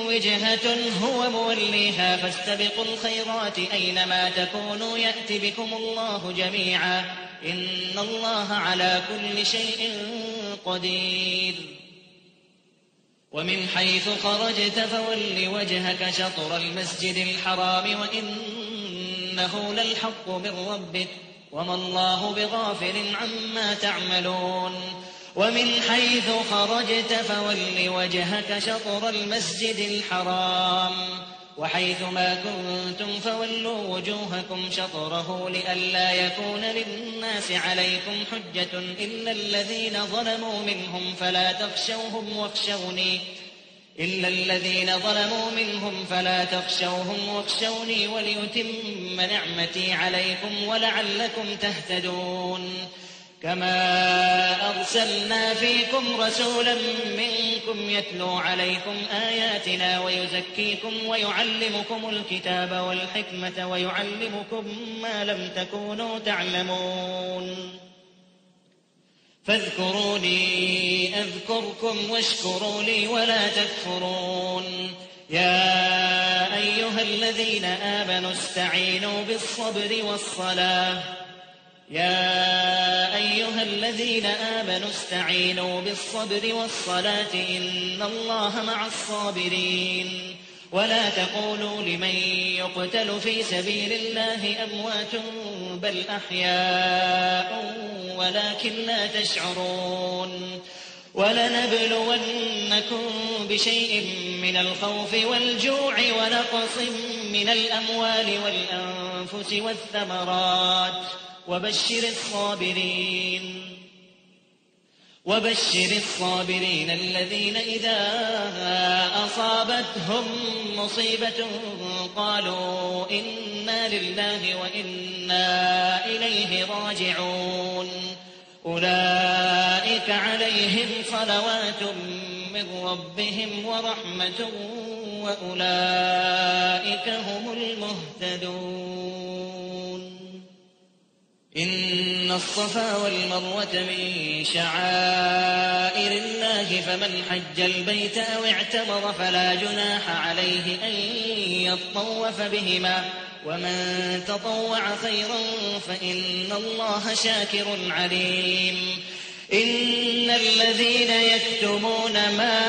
وجهة هو موليها فاستبقوا الخيرات أينما تكونوا يأت بكم الله جميعا إن الله على كل شيء قدير ومن حيث خرجت فول وجهك شطر المسجد الحرام وإنه للحق من ربك وما الله بغافل عما تعملون ومن حيث خرجت فول وجهك شطر المسجد الحرام وحيث ما كنتم فولوا وجوهكم شطره لئلا يكون للناس عليكم حجة إلا الذين ظلموا منهم فلا تخشوهم واخشوني وليتم نعمتي عليكم ولعلكم تهتدون كما أرسلنا فيكم رسولا منكم يتلو عليكم آياتنا ويزكيكم ويعلمكم الكتاب والحكمة ويعلمكم ما لم تكونوا تعلمون فاذكروني أذكركم واشكروا لي ولا تكفرون يا أيها الذين آمنوا استعينوا بالصبر والصلاة إن الله مع الصابرين ولا تقولوا لمن يقتل في سبيل الله أموات بل أحياء ولكن لا تشعرون ولنبلونكم بشيء من الخوف والجوع ونقص من الأموال والأنفس والثمرات وبشر الصابرين الذين إذا أصابتهم مصيبة قالوا إنا لله وإنا إليه راجعون أولئك عليهم صلوات من ربهم ورحمة وأولئك هم المهتدون إن الصفا والمروة من شعائر الله فمن حج البيت أو اعتمر فلا جناح عليه أن يطوف بهما ومن تطوع خيرا فإن الله شاكر عليم إن الذين يكتمون ما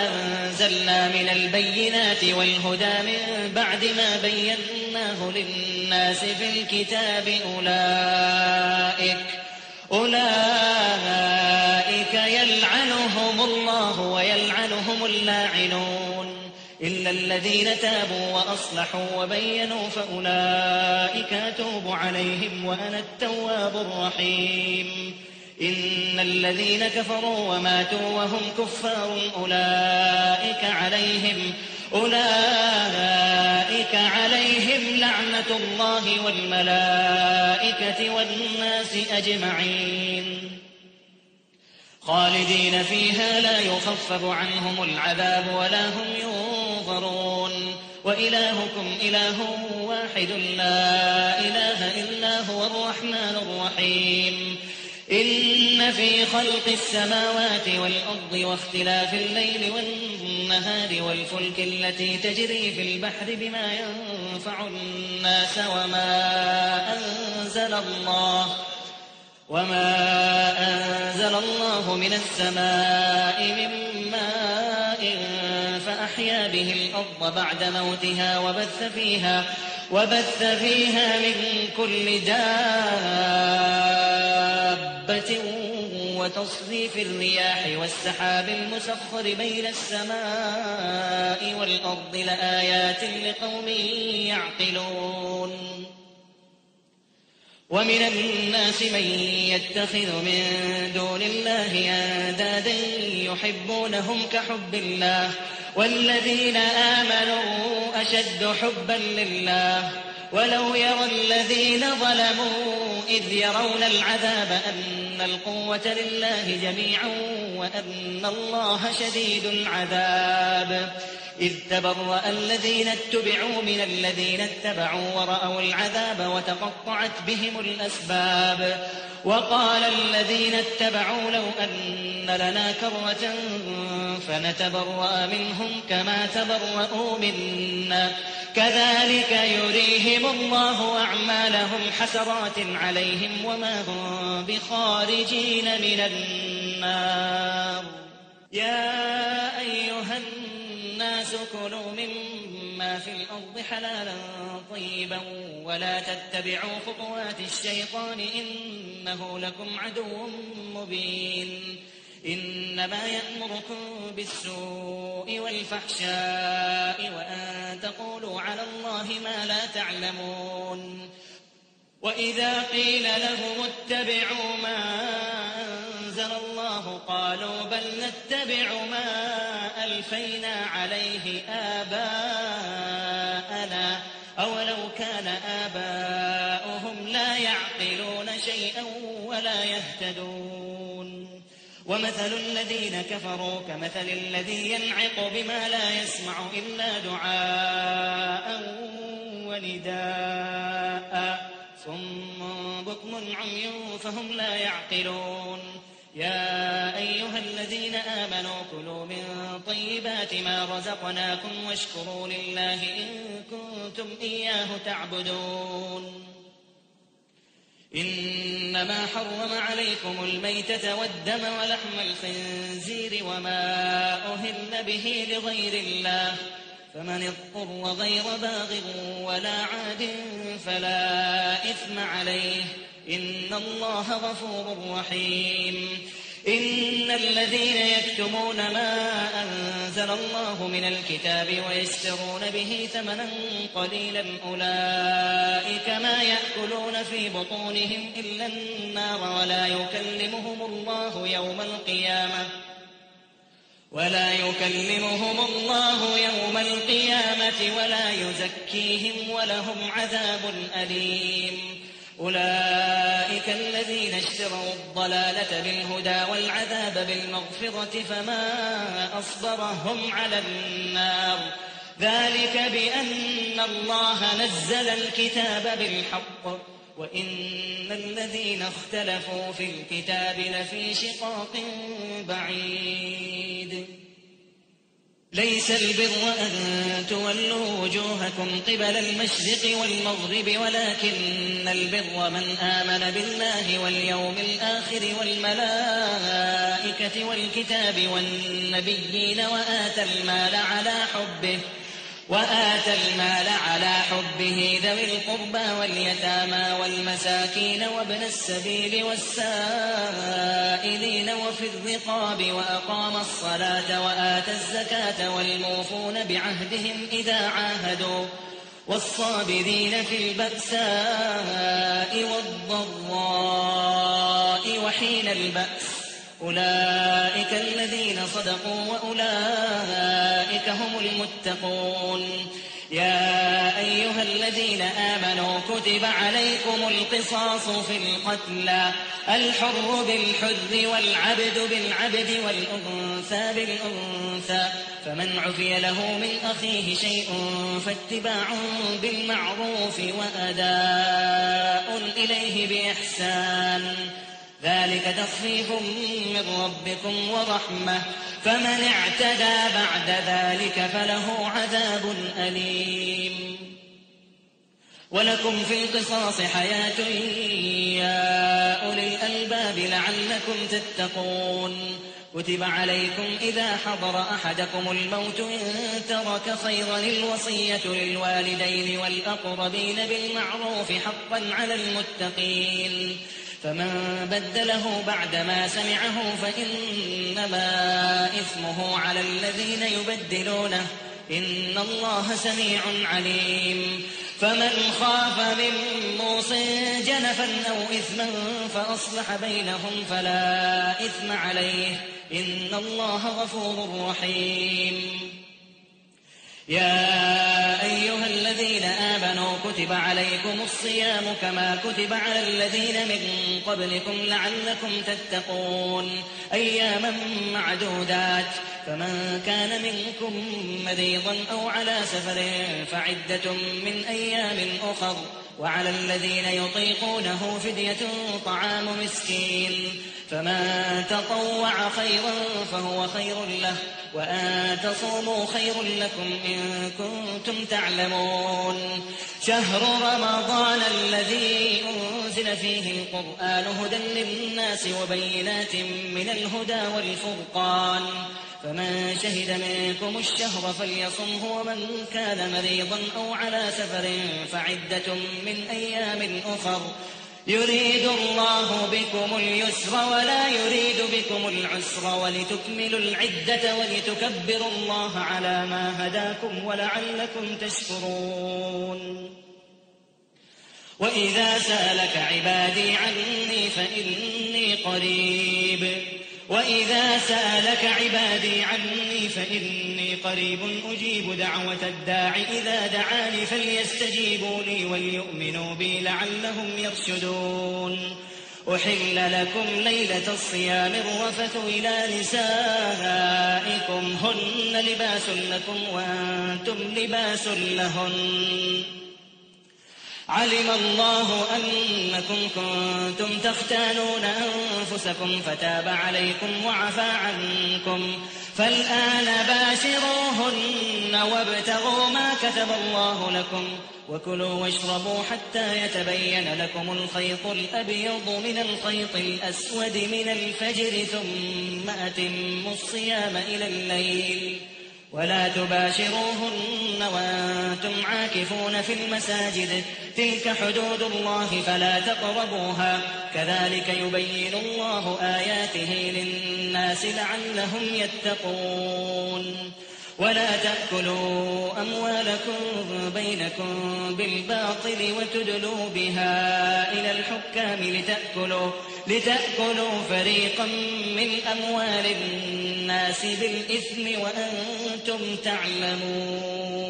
أنزلنا من البينات والهدى من بعد ما بيناه للناس في الكتاب أولئك يلعنهم الله ويلعنهم اللاعنون إلا الذين تابوا وأصلحوا وبينوا فأولئك أتوب عليهم وأنا التواب الرحيم إن الذين كفروا وماتوا وهم كفار أولئك عليهم لعنة الله والملائكة والناس أجمعين خالدين فيها لا يخفف عنهم العذاب ولا هم ينظرون وإلهكم إله واحد لا إله إلا هو الرحمن الرحيم إن في خلق السماوات والأرض واختلاف الليل والنهار والفلك التي تجري في البحر بما ينفع الناس وما أنزل الله من السماء من ماء فأحيا به الأرض بعد موتها وبث فيها من كل دابة وتصريف الرياح والسحاب المسخر بين السماء والأرض لآيات لقوم يعقلون ومن الناس من يتخذ من دون الله أندادا يحبونهم كحب الله والذين آمنوا أشد حبا لله ولو يرى الذين ظلموا إذ يرون العذاب أن القوة لله جميعا وأن الله شديد العذاب إذ تبرأ الذين اتبعوا من الذين اتبعوا ورأوا العذاب وتقطعت بهم الأسباب وقال الذين اتبعوا لو أن لنا كرة فنتبرأ منهم كما تبرأوا منا كذلك يريهم الله أعمالهم حسرات عليهم وما هم بخارجين من النار. يا أيها الناس كلوا مما في الأرض حلالا طيبا ولا تتبعوا خطوات الشيطان إنه لكم عدو مبين. إنما يأمركم بالسوء والفحشاء وأن تقولوا على الله ما لا تعلمون. وإذا قيل لهم اتبعوا ما أنزل الله قالوا بل نتبع ما ألفينا عليه آباءنا أولو كان آباؤهم لا يعقلون شيئا ولا يهتدون. ومثل الذين كفروا كمثل الذي ينعق بما لا يسمع إلا دعاء ونداء صم بكم عمي فهم لا يعقلون. يا أيها الذين آمنوا كلوا من طيبات ما رزقناكم واشكروا لله إن كنتم إياه تعبدون. إنما حرم عليكم الميتة والدم ولحم الخنزير وما أهل به لغير الله فمن اضطر غير باغ ولا عاد فلا إثم عليه إن الله غفور رحيم. إن الذين يكتمون ما أنزل الله من الكتاب ويشترون به ثمنا قليلا أولئك ما يأكلون في بطونهم إلا النار ولا يكلمهم الله يوم القيامة ولا يزكيهم ولهم عذاب أليم. أولئك الذين اشتروا الضلالة بالهدى والعذاب بالمغفرة فما أصبرهم على النار ذلك بأن الله نزل الكتاب بالحق وإن الذين اختلفوا في الكتاب لفي شقاق بعيد. ليس البر أن تولوا وجوهكم قبل المشرق والمغرب ولكن البر من آمن بالله واليوم الآخر والملائكة والكتاب والنبيين وآتى المال على حبه ذوي القربى واليتامى والمساكين وابن السبيل والسائلين وفي الرقاب وأقام الصلاة وآتى الزكاة والموفون بعهدهم إذا عاهدوا والصابرين في البأساء والضراء وحين البأس أولئك الذين صدقوا وأولئك هم المتقون. يا أيها الذين آمنوا كتب عليكم القصاص في القتلى الحر بالحر والعبد بالعبد والأنثى بالأنثى فمن عفي له من أخيه شيء فاتباع بالمعروف وأداء إليه بإحسان ذلك تخفيف من ربكم ورحمة فمن اعتدى بعد ذلك فله عذاب أليم. ولكم في القصاص حياة يا أولي الألباب لعلكم تتقون. كتب عليكم إذا حضر أحدكم الموت إن ترك خيرا الوصية للوالدين والأقربين بالمعروف حقا على المتقين فمن بدله بعدما سمعه فإنما إثمه على الذين يبدلونه إن الله سميع عليم. فمن خاف من موص جنفا أو إثما فأصلح بينهم فلا إثم عليه إن الله غفور رحيم. يا أيها الذين آمنوا كتب عليكم الصيام كما كتب على الذين من قبلكم لعلكم تتقون أياما معدودات فمن كان منكم مريضا أو على سفر فعدة من أيام أخر وعلى الذين يطيقونه فدية طعام مسكين فمن تطوع خيرا فهو خير له وأن تصوموا خير لكم إن كنتم تعلمون شهر رمضان الذي أنزل فيه القرآن هدى للناس وبينات من الهدى والفرقان فمن شهد منكم الشهر فليصمه ومن كان مريضا أو على سفر فعدة من أيام أخر يريد الله بكم اليسر ولا يريد بكم العسر ولتكملوا العدة ولتكبروا الله على ما هداكم ولعلكم تشكرون وإذا سألك عبادي عني فإني قريب أجيب دعوة الداع إذا دعاني فليستجيبوا لي وليؤمنوا بي لعلهم يرشدون أحل لكم ليلة الصيام الرفث إلى نسائكم هن لباس لكم وأنتم لباس لهن علم الله أنكم كنتم تختانون أنفسكم فتاب عليكم وعفى عنكم فالآن باشروهن وابتغوا ما كتب الله لكم وكلوا واشربوا حتى يتبين لكم الخيط الأبيض من الخيط الأسود من الفجر ثم أتموا الصيام إلى الليل ولا تباشروهن وأنتم عاكفون في المساجد تلك حدود الله فلا تقربوها كذلك يبين الله آياته للناس لعلهم يتقون ولا تأكلوا أموالكم بينكم بالباطل وتدلوا بها إلى الحكام لتأكلوا فريقا من أموال الناس بالإثم وأنتم تعلمون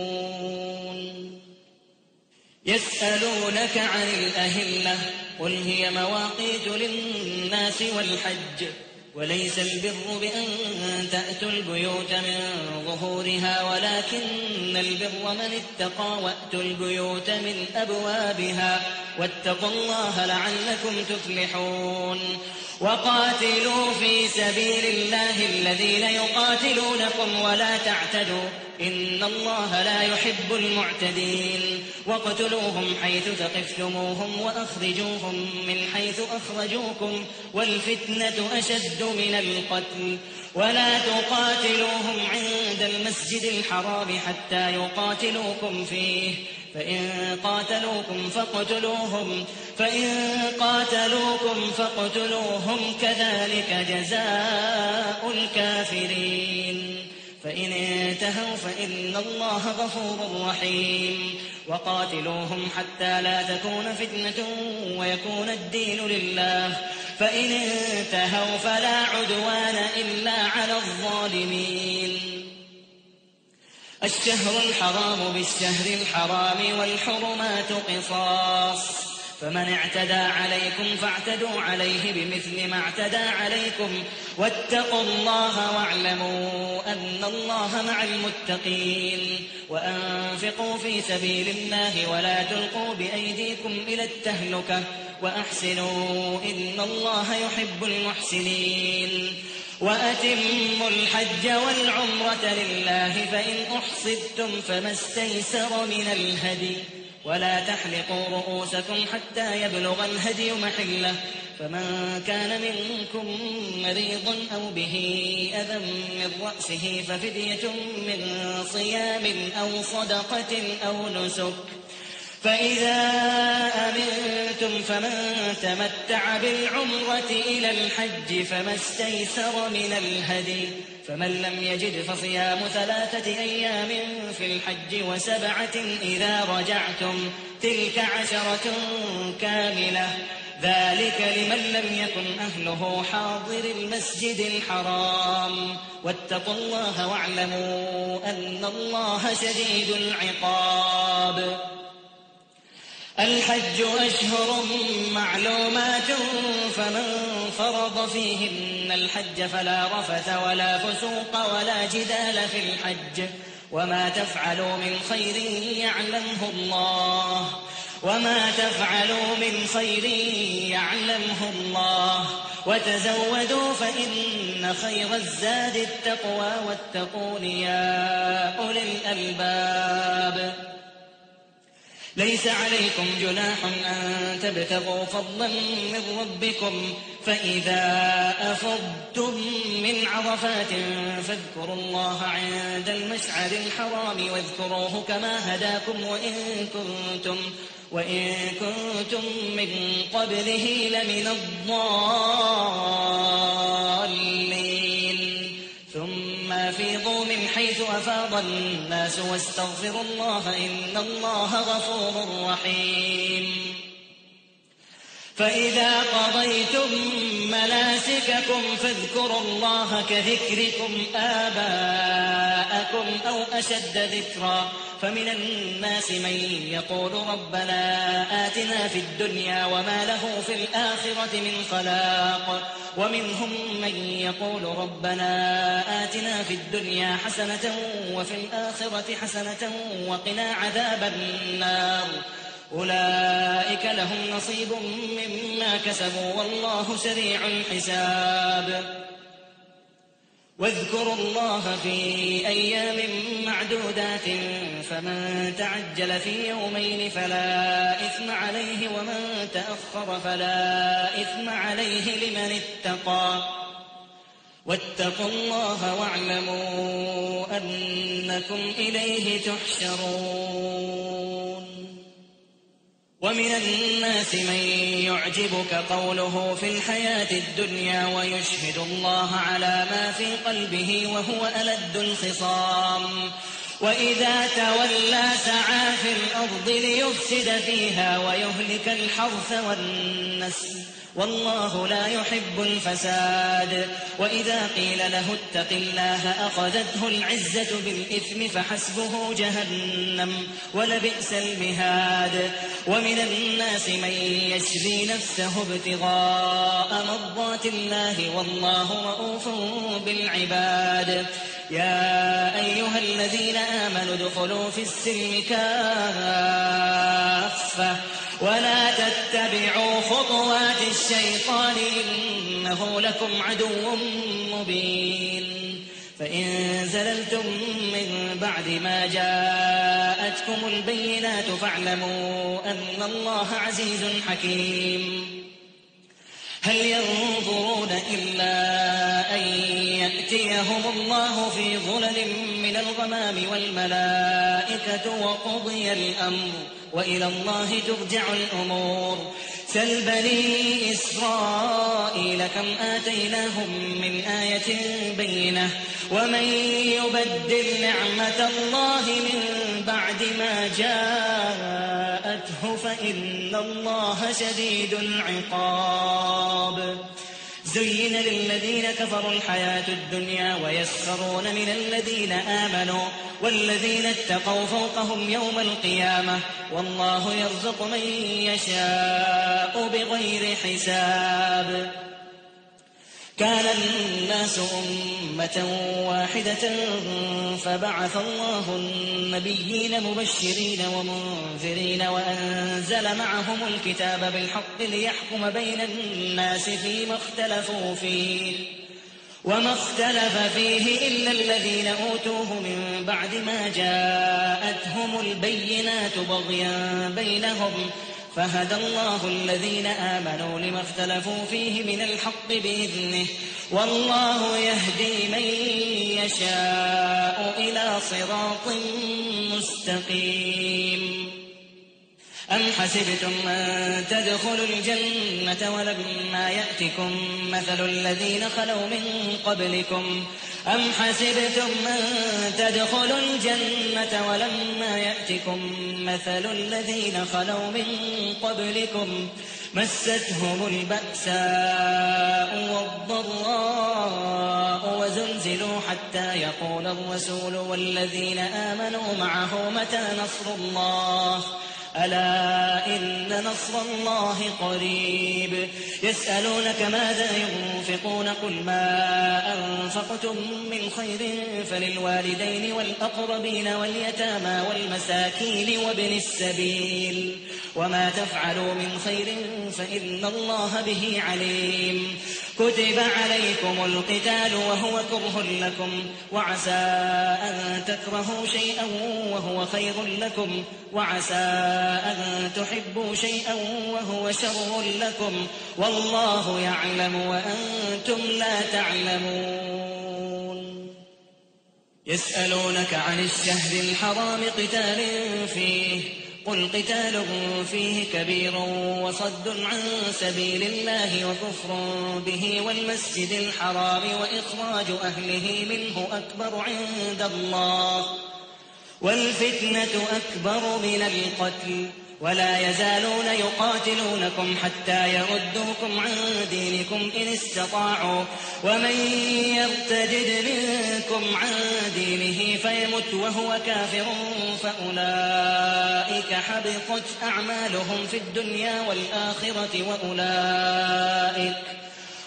يسألونك عن الأهلة قل هي مواقيت للناس والحج وليس البر بأن تأتوا البيوت من ظهورها ولكن البر من اتقى وأتوا البيوت من أبوابها واتقوا الله لعلكم تفلحون وقاتلوا في سبيل الله الذين يقاتلونكم ولا تعتدوا إن الله لا يحب المعتدين واقتلوهم حيث ثقفتموهم وأخرجوهم من حيث أخرجوكم والفتنة أشد من القتل ولا تقاتلوهم عند المسجد الحرام حتى يقاتلوكم فيه فإن قاتلوكم فاقتلوهم كذلك جزاء الكافرين فإن انتهوا فإن الله غفور رحيم وقاتلوهم حتى لا تكون فتنة ويكون الدين لله فإن انتهوا فلا عدوان إلا على الظالمين الشهر الحرام بالشهر الحرام والحرمات قصاص فمن اعتدى عليكم فاعتدوا عليه بمثل ما اعتدى عليكم واتقوا الله واعلموا أن الله مع المتقين وأنفقوا في سبيل الله ولا تلقوا بأيديكم إلى التهلكة وأحسنوا إن الله يحب المحسنين وأتموا الحج والعمرة لله فإن أحصرتم فما استيسر من الهدي ولا تحلقوا رؤوسكم حتى يبلغ الهدي محله فمن كان منكم مريضا أو به أذى من رأسه ففدية من صيام أو صدقة أو نسك فإذا أمنتم فمن تمتع بالعمرة إلى الحج فما استيسر من الهدي فمن لم يجد فصيام 3 أيام في الحج و7 إذا رجعتم تلك 10 كاملة ذلك لمن لم يكن أهله حاضر المسجد الحرام واتقوا الله واعلموا أن الله شديد العقاب الحج أشهر معلومات فمن فرض فيهن الحج فلا رفث ولا فسوق ولا جدال في الحج وما تفعلوا من خير يعلمه الله وتزودوا فإن خير الزاد التقوى واتقون يا أولي الألباب. ليس عليكم جناح أن تبتغوا فضلا من ربكم فإذا أفضتم من عرفات فاذكروا الله عند المشعر الحرام واذكروه كما هداكم وإن كنتم من قبله لمن الضالين. ثم أفيضوا من حيث أفاض الناس واستغفروا الله إن الله غفور رحيم. فإذا قضيتم مناسككم فاذكروا الله كذكركم آباءكم أو أشد ذكرا فمن الناس من يقول ربنا آتنا في الدنيا وما له في الآخرة من خلاق ومنهم من يقول ربنا آتنا في الدنيا حسنة وفي الآخرة حسنة وقنا عذاب النار. أولئك لهم نصيب مما كسبوا والله سريع الحساب. واذكروا الله في أيام معدودات فمن تعجل في يومين فلا إثم عليه ومن تأخر فلا إثم عليه لمن اتقى واتقوا الله واعلموا أنكم إليه تحشرون. ومن الناس من يعجبك قوله في الحياة الدنيا ويشهد الله على ما في قلبه وهو ألد الخصام وإذا تولى سعى في الأرض ليفسد فيها ويهلك الحرث والنسل والله لا يحب الفساد. وإذا قيل له اتق الله أخذته العزة بالإثم فحسبه جهنم ولبئس المهاد. ومن الناس من يشري نفسه ابتغاء مرضات الله والله رؤوف بالعباد. يا أيها الذين آمنوا ادخلوا في السلم كافة ولا تتبعوا خطوات الشيطان إنه لكم عدو مبين. فإن زللتم من بعد ما جاءتكم البينات فاعلموا أن الله عزيز حكيم. هل ينظرون إلا أن يأتيهم الله في ظلل من الغمام والملائكة وقضي الأمر وإلى الله ترجع الأمور. سل بني إسرائيل كم آتيناهم من آية بينة ومن يبدل نعمة الله من بعد ما جاءته فإن الله شديد العقاب. زين للذين كفروا الحياة الدنيا ويسخرون من الذين آمنوا والذين اتقوا فوقهم يوم القيامة والله يرزق من يشاء بغير حساب. كان الناس أمة واحدة فبعث الله النبيين مبشرين ومنذرين وأنزل معهم الكتاب بالحق ليحكم بين الناس فيما اختلفوا فيه وما اختلف فيه إلا الذين أوتوه من بعد ما جاءتهم البينات بغيا بينهم فهدى الله الذين آمنوا لما اختلفوا فيه من الحق بإذنه والله يهدي من يشاء إلى صراط مستقيم. أم حسبتم أن تدخلوا الجنة ولما يأتكم مثل الذين خلوا من قبلكم ولما يأتكم مثل الذين خلوا من قبلكم مستهم البأساء والضراء وزلزلوا حتى يقول الرسول والذين آمنوا معه متى نصر الله ألا إن نصر الله قريب يسألونك ماذا ينفقون قل ما أنفقتم من خير فللوالدين والأقربين واليتامى والمساكين وابن السبيل وما تفعلوا من خير فإن الله به عليم كتب عليكم القتال وهو كره لكم وعسى أن تكرهوا شيئا وهو خير لكم وعسى أن تحبوا شيئا وهو شر لكم والله يعلم وأنتم لا تعلمون يسألونك عن الشهر الحرام قتال فيه قل قتال فيه كبير وصد عن سبيل الله وكفر به والمسجد الحرام وإخراج أهله منه أكبر عند الله والفتنة أكبر من القتل ولا يزالون يقاتلونكم حتى يردوكم عن دينكم إن استطاعوا ومن يرتد منكم عن دينه فيمت وهو كافر فأولئك حبطت أعمالهم في الدنيا والآخرة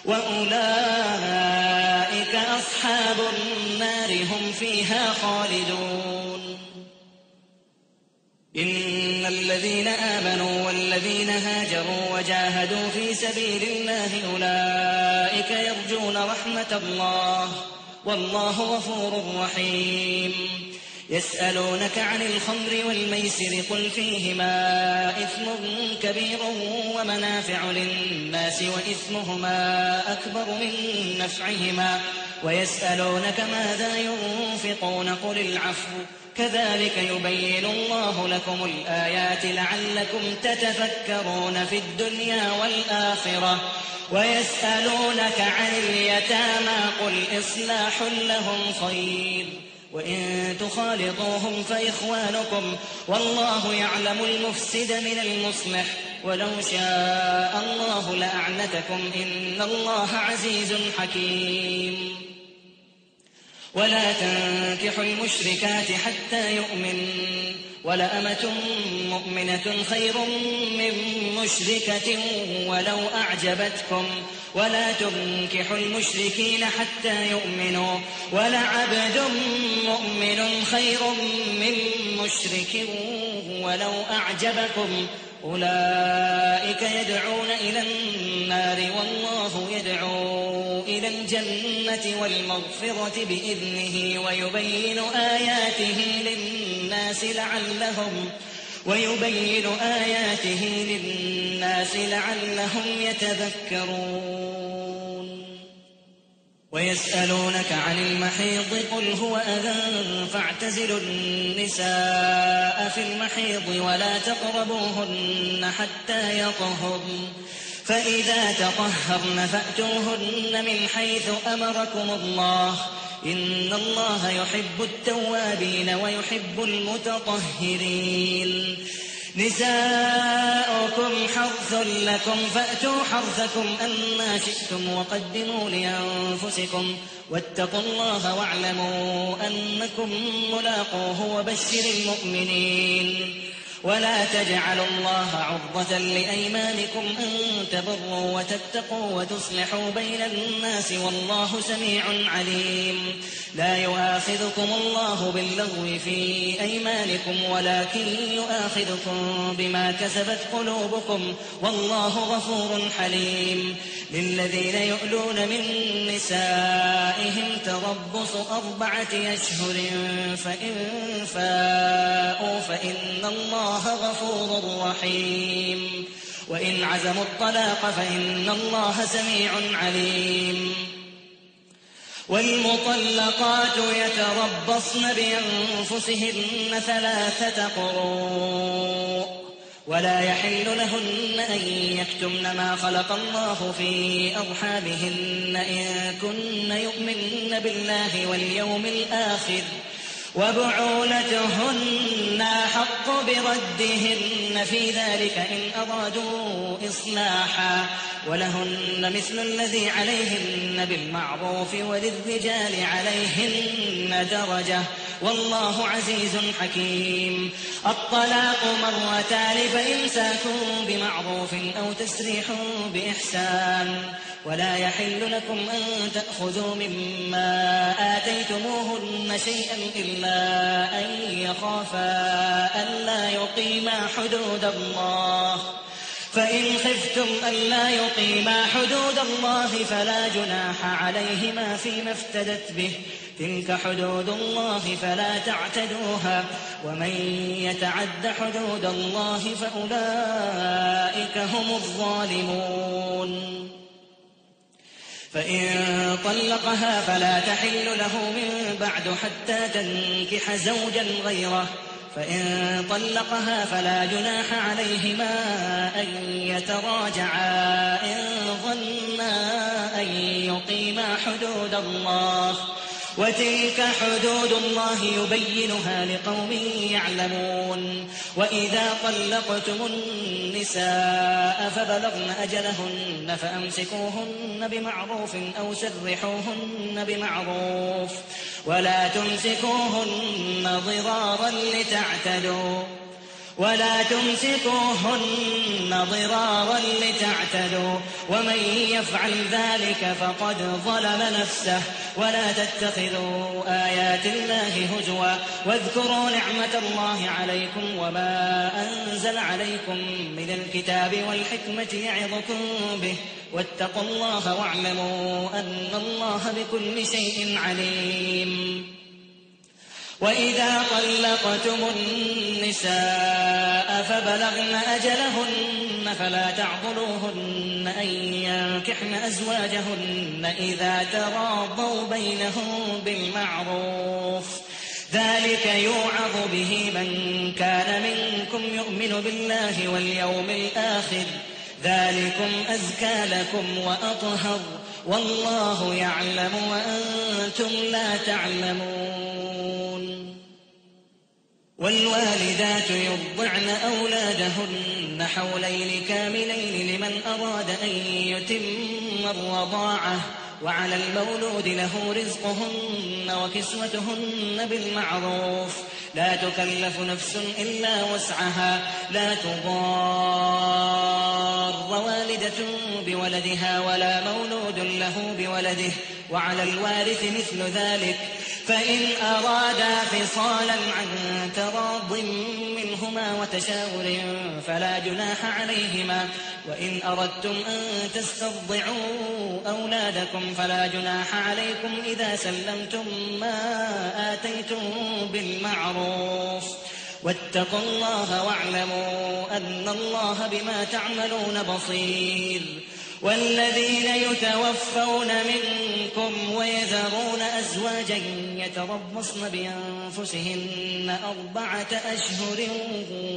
وأولئك أصحاب النار هم فيها خالدون إن الذين آمنوا والذين هاجروا وجاهدوا في سبيل الله أولئك يرجون رحمة الله والله غفور رحيم يسألونك عن الخمر والميسر قل فيهما إثم كبير ومنافع للناس وإثمهما أكبر من نفعهما ويسألونك ماذا ينفقون قل العفو كذلك يبين الله لكم الآيات لعلكم تتفكرون في الدنيا والآخرة ويسألونك عن اليتامى قل إصلاح لهم خير وإن تخالطوهم فإخوانكم والله يعلم المفسد من المصلح ولو شاء الله لأعنتكم إن الله عزيز حكيم ولا تنكحوا المشركات حتى يؤمن ولأمة مؤمنة خير من مشركة ولو أعجبتكم ولا تنكحوا المشركين حتى يؤمنوا ولعبد مؤمن خير من مشرك ولو أعجبكم أولئك يدعون إلى النار والله يدعو إلى الجنة والمغفرة بإذنه ويبين آياته للناس لعلهم يتذكرون ويسألونك عن المحيض قل هو أذى فاعتزلوا النساء في المحيض ولا تقربوهن حتى يطهرن فإذا تطهرن فأتوهن من حيث أمركم الله إن الله يحب التوابين ويحب المتطهرين نساؤكم حرث لكم فأتوا حرثكم أنما شئتم وقدموا لأنفسكم واتقوا الله واعلموا أنكم ملاقوه وبشر المؤمنين ولا تجعلوا الله عرضة لأيمانكم أن تبروا وتتقوا وتصلحوا بين الناس والله سميع عليم لا يؤاخذكم الله باللغو في أيمانكم ولكن يؤاخذكم بما كسبت قلوبكم والله غفور حليم للذين يؤلون من نسائهم تربص 4 أشهر فإن فاءوا فإن الله غفور رحيم وإن عزموا الطلاق فإن الله سميع عليم والمطلقات يتربصن بأنفسهن 3 قروء ولا يحل لهن أن يكتمن ما خلق الله في أرحامهن إن كن يؤمن بالله واليوم الآخر وبعولتهن حق بردهن في ذلك إن أرادوا إصلاحا ولهن مثل الذي عليهن بالمعروف وللرجال عليهن درجة والله عزيز حكيم. الطلاق مرتان فإمساك بمعروف أو تسريح بإحسان ولا يحل لكم أن تأخذوا مما آتيتموهن شيئا إلا أن يخافا ألا يقيما حدود الله، فإن خفتم ألا يقيما حدود الله فلا جناح عليهما فيما افتدت به، تلك حدود الله فلا تعتدوها، ومن يتعد حدود الله فأولئك هم الظالمون. فإن طلقها فلا تحل له من بعد حتى تنكح زوجا غيره، فإن طلقها فلا جناح عليهما أن يتراجعا إن ظنا أن يقيما حدود الله، وتلك حدود الله يبينها لقوم يعلمون. وإذا طلقتم النساء فبلغن أجلهن فأمسكوهن بمعروف أو سرحوهن بمعروف، ولا تمسكوهن ضرارا لتعتدوا، ومن يفعل ذلك فقد ظلم نفسه. ولا تتخذوا آيات الله هزوا، واذكروا نعمة الله عليكم وما أنزل عليكم من الكتاب والحكمة يعظكم به، واتقوا الله واعلموا أن الله بكل شيء عليم. وإذا طلقتم النساء فبلغن أجلهن فلا تعضلوهن أن ينكحن أزواجهن إذا تراضوا بينهم بالمعروف، ذلك يوعظ به من كان منكم يؤمن بالله واليوم الآخر، ذلكم أزكى لكم وأطهر، والله يعلم وأنتم لا تعلمون. والوالدات يرضعن أولادهن حولين كاملين لمن أراد أن يتم الرضاعة، وعلى المولود له رزقهن وكسوتهن بالمعروف، لا تكلف نفس إلا وسعها، لا تضار والدة بولدها ولا مولود له بولده، وعلى الوارث مثل ذلك، فإن أرادا فصالا عن تراض منهما وتشاور فلا جناح عليهما، وإن أردتم أن تسترضعوا أولادكم فلا جناح عليكم إذا سلمتم ما آتيتم بالمعروف، واتقوا الله واعلموا أن الله بما تعملون بصير. والذين يتوفون منكم ويذرون أزواجا يتربصن بأنفسهن 4 أشهر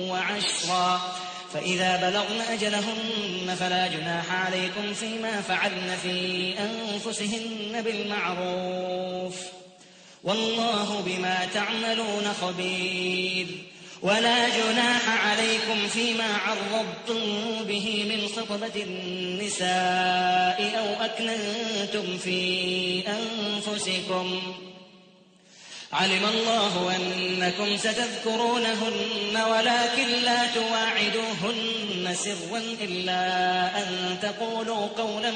وعشرا، فإذا بلغن أجلهن فلا جناح عليكم فيما فعلن في أنفسهن بالمعروف، والله بما تعملون خبير. ولا جناح عليكم فيما عرضتم به من خطبة النساء أو أكننتم في أنفسكم، علم الله أنكم ستذكرونهن ولكن لا تواعدوهن سرا إلا أن تقولوا قولا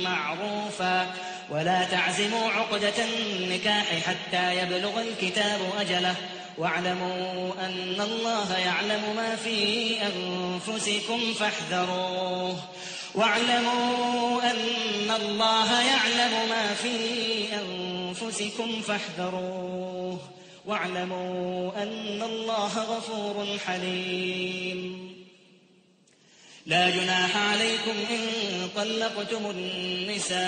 معروفا، ولا تعزموا عقدة النكاح حتى يبلغ الكتاب أجله، واعلموا أن الله يعلم ما في أنفسكم فاحذروه، واعلموا أن الله غفور حليم. لا جناح عليكم إن طلقتم النساء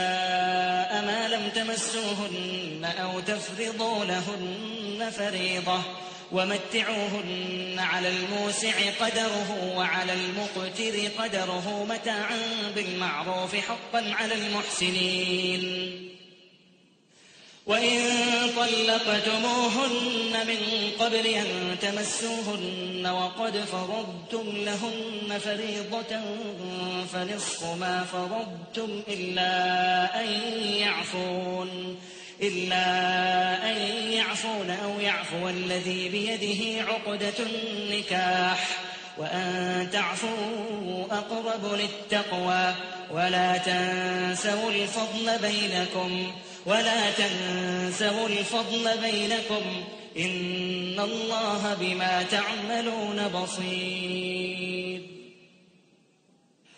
ما لم تمسوهن أو تفرضوا لهن فريضة، ومتعوهن على الموسع قدره وعلى المقتر قدره متاعا بالمعروف حقا على المحسنين. وإن طلقتموهن من قبل أن تمسوهن وقد فرضتم لهن فريضة فنصف ما فرضتم إلا أن يعفون، إلا أن يعفون أو يعفو الذي بيده عقدة النكاح وأن تعفوا أقرب للتقوى ولا تنسوا الفضل بينكم إن الله بما تعملون بصير.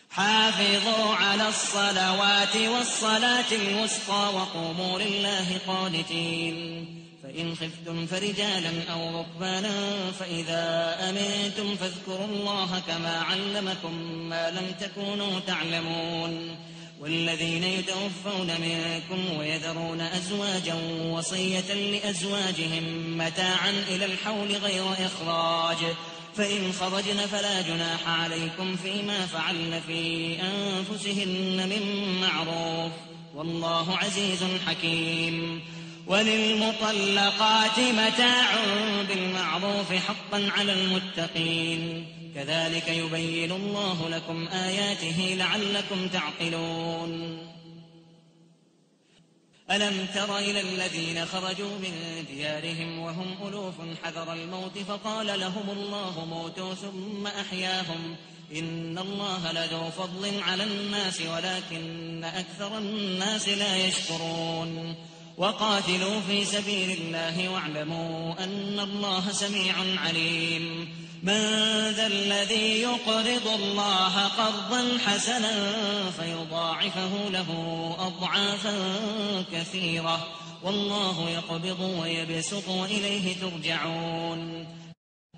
حافظوا على الصلوات والصلاة الوسطى وقوموا لله قانتين. فإن خفتم فرجالا أو ركبانا فإذا أمنتم فاذكروا الله كما علمكم ما لم تكونوا تعلمون. والذين يتوفون منكم ويذرون أزواجا وصية لأزواجهم متاعا إلى الحول غير إخراج فإن خرجن فلا جناح عليكم فيما فعلن في أنفسهن من معروف والله عزيز حكيم. وللمطلقات متاع بالمعروف حقا على المتقين كذلك يبين الله لكم آياته لعلكم تعقلون. ألم تر إلى الذين خرجوا من ديارهم وهم ألوف حذر الموت فقال لهم الله موتوا ثم أحياهم إن الله لذو فضل على الناس ولكن أكثر الناس لا يشكرون. وقاتلوا في سبيل الله واعلموا أن الله سميع عليم. من ذا الذي يقرض الله قرضا حسنا فيضاعفه له أضعافا كثيرة والله يقبض ويبسط وإليه ترجعون.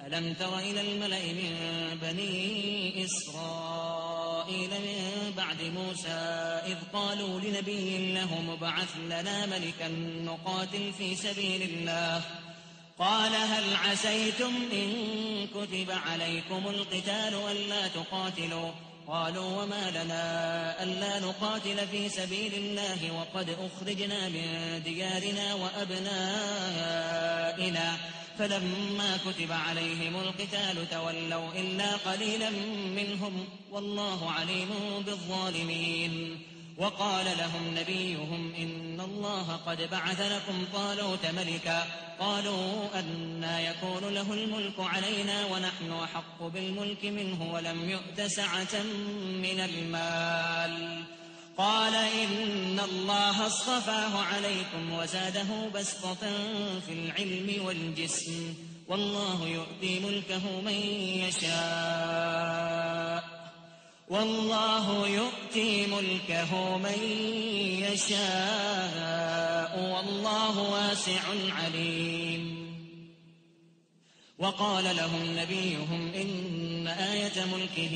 ألم تر إلى الملأ من بني إسرائيل من بعد موسى إذ قالوا لنبي له ابعث لنا ملكا نقاتل في سبيل الله قال هل عسيتم إن كتب عليكم القتال ألا تقاتلوا قالوا وما لنا ألا نقاتل في سبيل الله وقد أخرجنا من ديارنا وأبنائنا فلما كتب عليهم القتال تولوا إلا قليلا منهم والله عليم بالظالمين. وقال لهم نبيهم إن الله قد بعث لكم طالوت ملكا قالوا أنى يكون له الملك علينا ونحن أحق بالملك منه ولم يؤت سعة من المال قال إن الله اصطفاه عليكم وزاده بسطة في العلم والجسم والله يؤتي ملكه من يشاء والله واسع عليم. وقال لهم نبيهم إن آية ملكه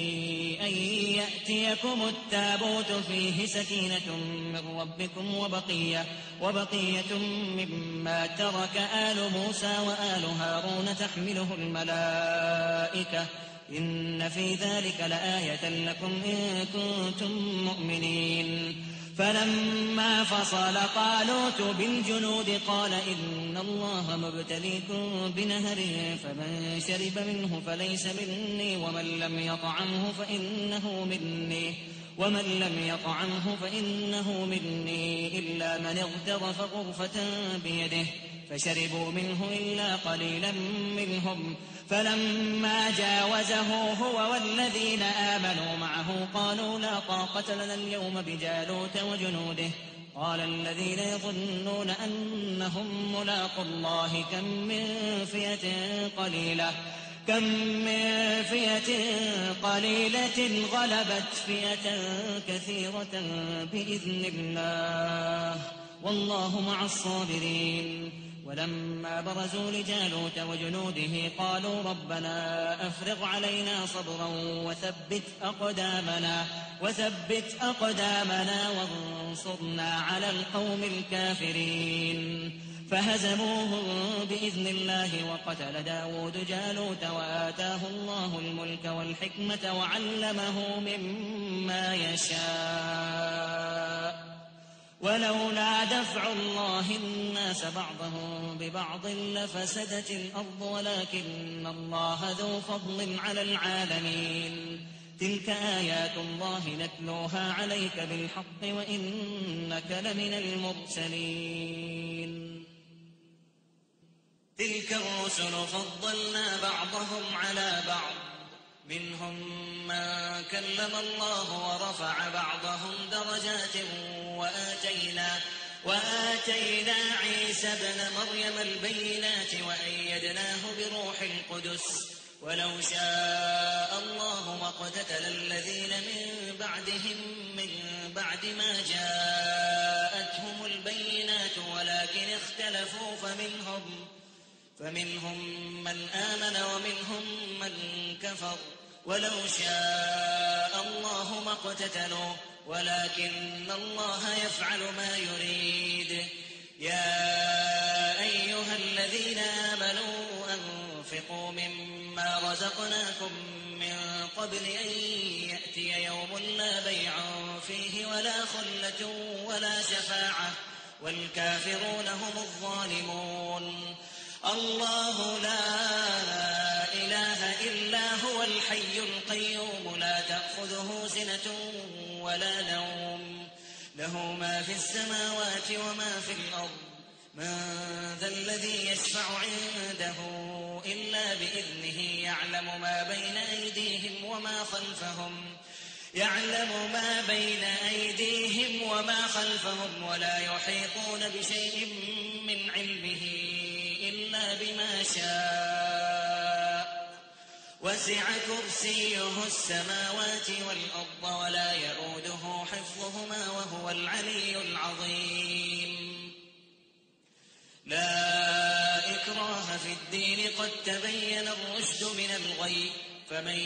أن يأتيكم التابوت فيه سكينة من ربكم وبقية مما ترك آل موسى وآل هارون تحمله الملائكة إن في ذلك لآية لكم إن كنتم مؤمنين. فلما فصل طالوت بالجنود قال إن الله مبتليكم بنهر فمن شرب منه فليس مني ومن لم يطعمه فإنه مني إلا من اغترف غرفة بيده فشربوا منه إلا قليلا منهم فلما جاوزه هو والذين آمنوا معه قالوا لا طاقة لنا اليوم بجالوت وجنوده قال الذين يظنون أنهم ملاقو الله كم من فئة قليلة غلبت فئة كثيرة بإذن الله والله مع الصابرين. ولما برزوا لجالوت وجنوده قالوا ربنا أفرغ علينا صبرا وثبت أقدامنا وانصرنا على القوم الكافرين. فهزموهم بإذن الله وقتل داود جالوت وآتاه الله الملك والحكمة وعلمه مما يشاء ولولا دفع الله الناس بعضهم ببعض لفسدت الأرض ولكن الله ذو فضل على العالمين. تلك آيات الله نتلوها عليك بالحق وإنك لمن المرسلين. تلك الرسل فضلنا بعضهم على بعض منهم من كلم الله ورفع بعضهم درجات وآتينا عيسى ابن مريم البينات وأيدناه بروح القدس ولو شاء الله ما اقتتل الذين من بعدهم من بعد ما جاءتهم البينات ولكن اختلفوا فمنهم من آمن ومنهم من كفر ولو شاء الله ما اقتتلوا ولكن الله يفعل ما يريد. يا أيها الذين آمنوا أنفقوا مما رزقناكم من قبل أن يأتي يوم لا بيع فيه ولا خلة ولا شفاعة والكافرون هم الظالمون. الله لا إله إلا هو الحي القيوم لا تأخذه سنة ولا نوم له ما في السماوات وما في الأرض من ذا الذي يشفع عنده إلا بإذنه يعلم ما بين أيديهم وما خلفهم ولا يحيطون بشيء من علمه إلا بما شاء وسع كرسيه السماوات والأرض ولا يئوده حفظهما وهو العلي العظيم. لا إكراه في الدين قد تبين الرشد من الغي فمن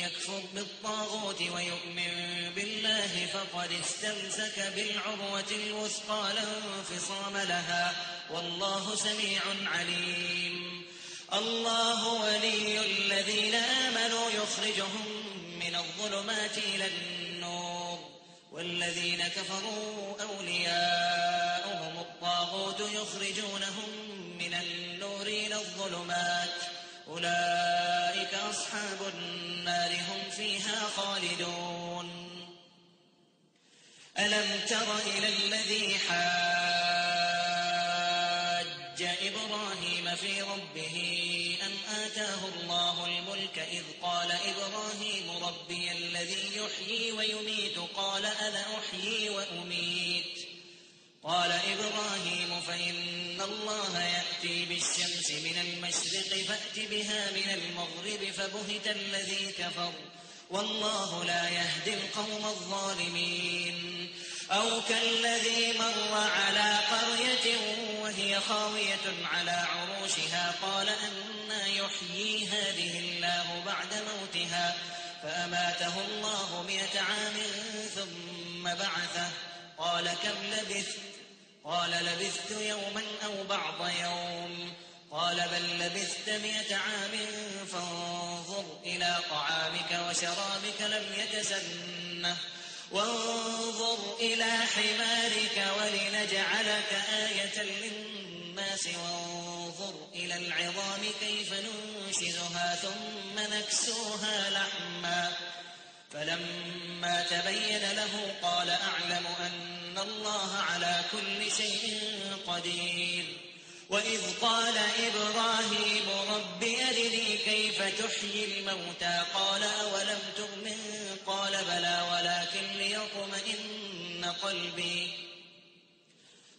يكفر بالطاغوت ويؤمن بالله فقد استمسك بالعروة الوثقى لا انفصام لها والله سميع عليم. الله ولي الذين آمنوا يخرجهم من الظلمات إلى النور والذين كفروا أولياؤهم الطاغوت يخرجونهم من النور إلى الظلمات أولئك أصحاب النار هم فيها خالدون. ألم تر إلى الذي حاج إبراهيم في ربه أن آتاه الله الملك إذ قال إبراهيم ربي الذي يحيي ويميت قال أنا أحيي وأميت قال إبراهيم فإن الله يأتي بالشمس من المشرق فأت بها من المغرب فبهت الذي كفر والله لا يهدي القوم الظالمين. أو كالذي مر على قرية وهي خاوية على عروشها قال أنى يحيي هذه الله بعد موتها فأماته الله 100 عام ثم بعثه قال كم لبثت قال لبثت يوما أو بعض يوم قال بل لبثت 100 عام فانظر إلى طعامك وشرابك لم يتسنه وانظر إلى حمارك ولنجعلك آية للناس وانظر إلى العظام كيف ننشزها ثم نكسوها لحما فلما تبين له قال أعلم أن الله على كل شيء قدير. وإذ قال إبراهيم رب أرني كيف تحيي الموتى قال أولم تؤمن قال بلى ولكن ليطمئن قلبي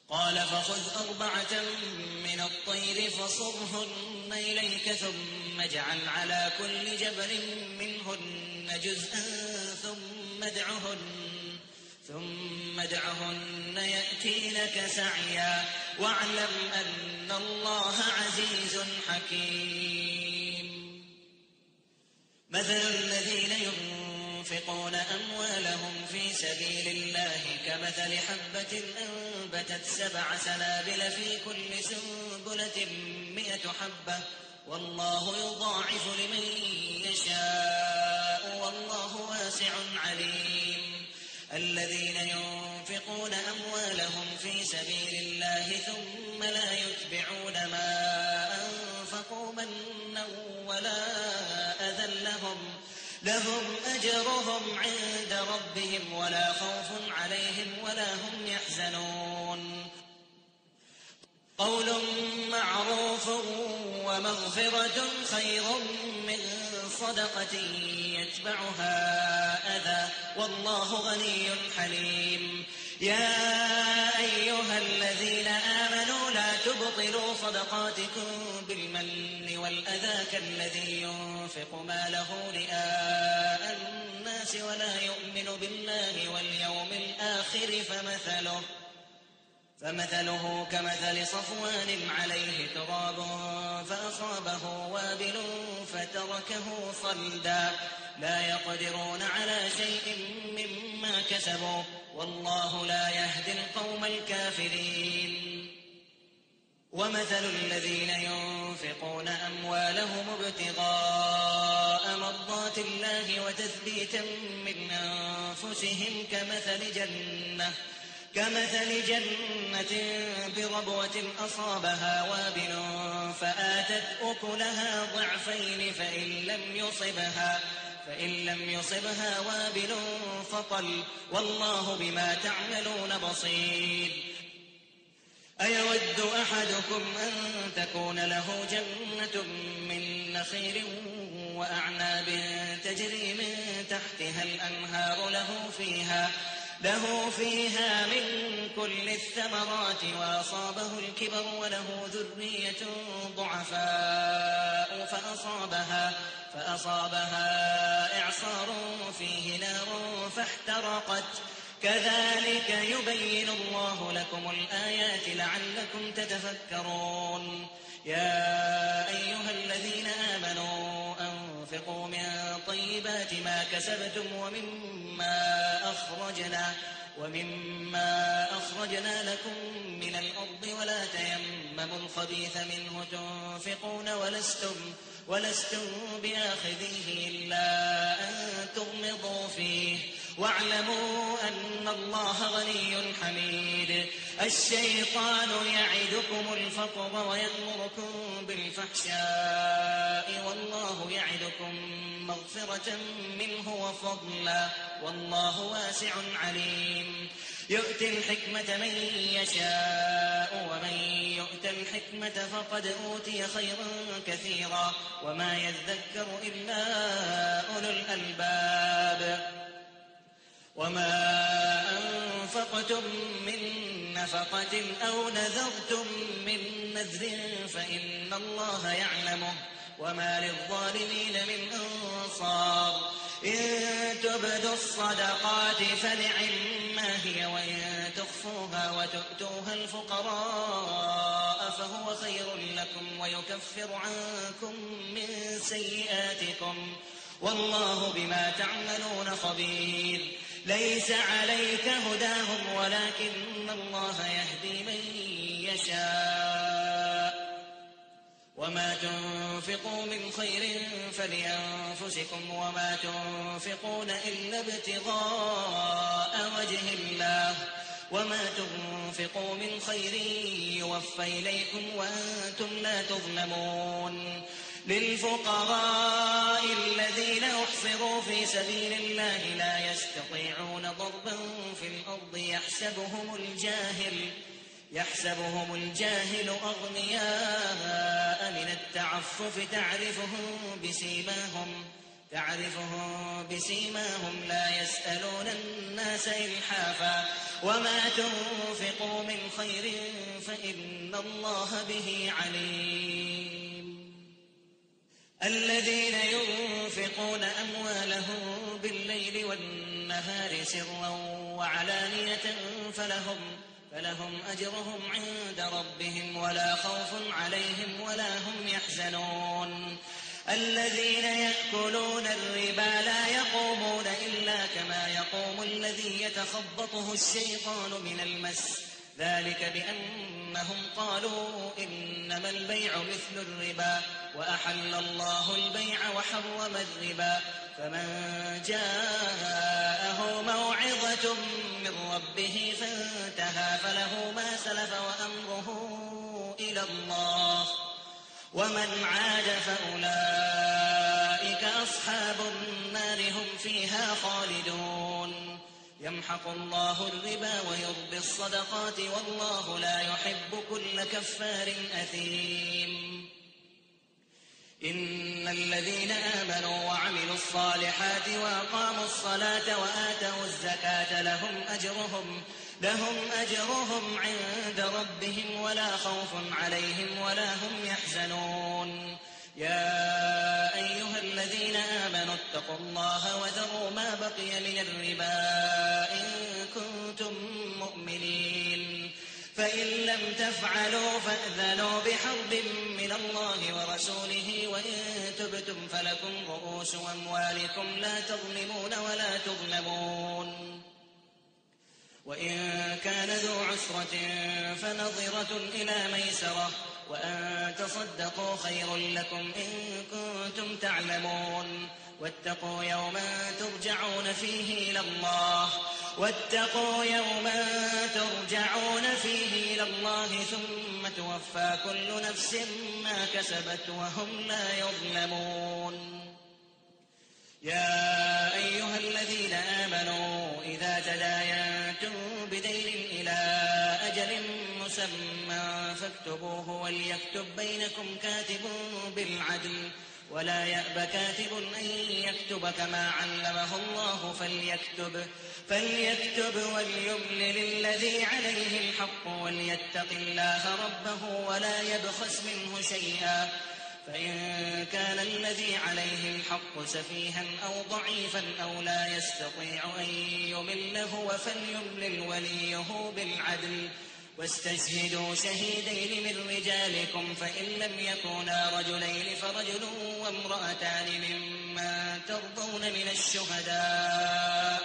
قال فخذ 4 من الطير فصرهن إليك ثم اجعل على كل جبل منهن جزءا ثم ادعهن يأتينك سعيا واعلم أن الله عزيز حكيم. مثل الذين ينفقون أموالهم في سبيل الله كمثل حبة أنبتت 7 سنابل في كل سنبلة 100 حبة والله يضاعف لمن يشاء والله واسع عليم. الذين ينفقون أموالهم في سبيل الله ثم لا يتبعون ما أنفقوا منا ولا أذى لهم أجرهم عند ربهم ولا خوف عليهم ولا هم يحزنون قول معروف ومغفرة خير من صدقة يتبعها أذى والله غني حليم يا أيها الذين آمنوا لا تبطلوا صدقاتكم بالمن والأذى كالذي ينفق ماله رئاء الناس ولا يؤمن بالله واليوم الآخر فمثله كمثل صفوان عليه تراب فأصابه وابل فتركه صلدا لا يقدرون على شيء مما كسبوا والله لا يهدي القوم الكافرين ومثل الذين ينفقون أموالهم ابتغاء مرضات الله وتثبيتا من أنفسهم كمثل جنة بربوة أصابها وابل فآتت أكلها ضعفين فإن لم يصبها وابل فطل والله بما تعملون بصير أيود أحدكم أن تكون له جنة من نخيل وأعناب تجري من تحتها الأنهار له فيها من كل الثمرات وأصابه الكبر وله ذرية ضعفاء فأصابها إعصار فيه نار فاحترقت كذلك يبين الله لكم الآيات لعلكم تتفكرون يا أيها الذين آمنوا أنفقوا من طيبات ما كسبتم ومما أخرجنا لكم من الأرض ولا تيمموا الخبيث منه تنفقون ولستم بآخذيه إلا أن تغمضوا فيه واعلموا أن الله غني حميد الشيطان يعدكم الفقر ويأمركم بالفحشاء والله يعدكم مغفرة منه وفضلا والله واسع عليم يؤتي الحكمة من يشاء ومن يؤت الحكمة فقد أوتي خيرا كثيرا وما يذكر إلا أولو الألباب وما أنفقتم من نفقة أو نذرتم من نذر فإن الله يعلمه وما للظالمين من أنصار إن تبدوا الصدقات فنعما هي وإن تخفوها وتؤتوها الفقراء فهو خير لكم ويكفر عنكم من سيئاتكم والله بما تعملون خبير ليس عليك هداهم ولكن الله يهدي من يشاء وما تنفقوا من خير فلأنفسكم وما تنفقون إلا ابتغاء وجه الله وما تنفقوا من خير يوفى إليكم وأنتم لا تظلمون للفقراء الذين أحصروا في سبيل الله لا يستطيعون ضربا في الأرض يحسبهم الجاهل أغنياء من التعفف تعرفهم بسيماهم لا يسألون الناس إلحافا وما تنفقوا من خير فإن الله به عليم الذين ينفقون أموالهم بالليل والنهار سرا وعلانية فلهم أجرهم عند ربهم ولا خوف عليهم ولا هم يحزنون الذين يأكلون الربا لا يقومون إلا كما يقوم الذي يتخبطه الشيطان من المس ذلك بأنهم قالوا إنما البيع مثل الربا وأحل الله البيع وحرم الربا فمن جاءه موعظة من ربه فانتهى فله ما سلف وأمره إلى الله ومن عاد فأولئك وأصحاب النار هم فيها خالدون يمحق الله الربا ويربي الصدقات والله لا يحب كل كفار أثيم إن الذين آمنوا وعملوا الصالحات وأقاموا الصلاة وآتوا الزكاة لهم أجرهم عند ربهم ولا خوف عليهم ولا هم يحزنون يا أيها الذين آمنوا اتقوا الله وذروا ما بقي من الربا إن كنتم مؤمنين فإن لم تفعلوا فأذنوا بحرب من الله ورسوله وإن تبتم فلكم رؤوس أموالكم لا تظلمون ولا تظلمون وإن كان ذو عسرة فنظرة إلى ميسرة وأن تصدقوا خير لكم إن كنتم تعلمون واتقوا يوما ترجعون فيه إلى الله ثم توفى كل نفس ما كسبت وهم لا يظلمون يا أيها الذين آمنوا إذا تداينتم بدين إلى أجل مسمى فاكتبوه وليكتب بينكم كاتب بالعدل ولا يأب كاتب أن يكتب كما علمه الله فليكتب وليملل الذي عليه الحق وليتق الله ربه ولا يبخس منه شيئا فإن كان الذي عليه الحق سفيها أو ضعيفا أو لا يستطيع أن يمل هو فليملل وليه بالعدل واستشهدوا شهيدين من رجالكم فإن لم يكونا رجلين فرجل وامرأتان ممن ترضون من الشهداء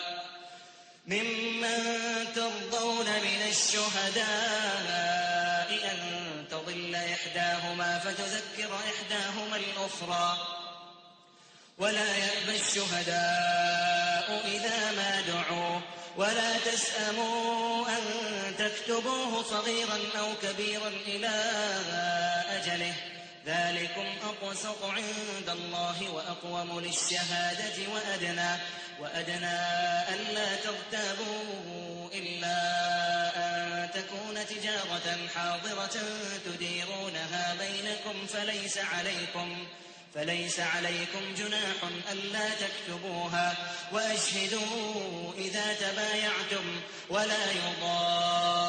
أن تضل إحداهما فتذكر إحداهما الأخرى ولا يأبى الشهداء إذا ما دعوا ولا تسأموا أن تكتبوه صغيرا أو كبيرا إلى أجله ذلكم أقسط عند الله وأقوم للشهادة وأدنى ألا ترتابوا إلا أن تكون تجارة حاضرة تديرونها بينكم فليس عليكم جناح ألا تكتبوها وأشهدوا إذا تبايعتم ولا يضار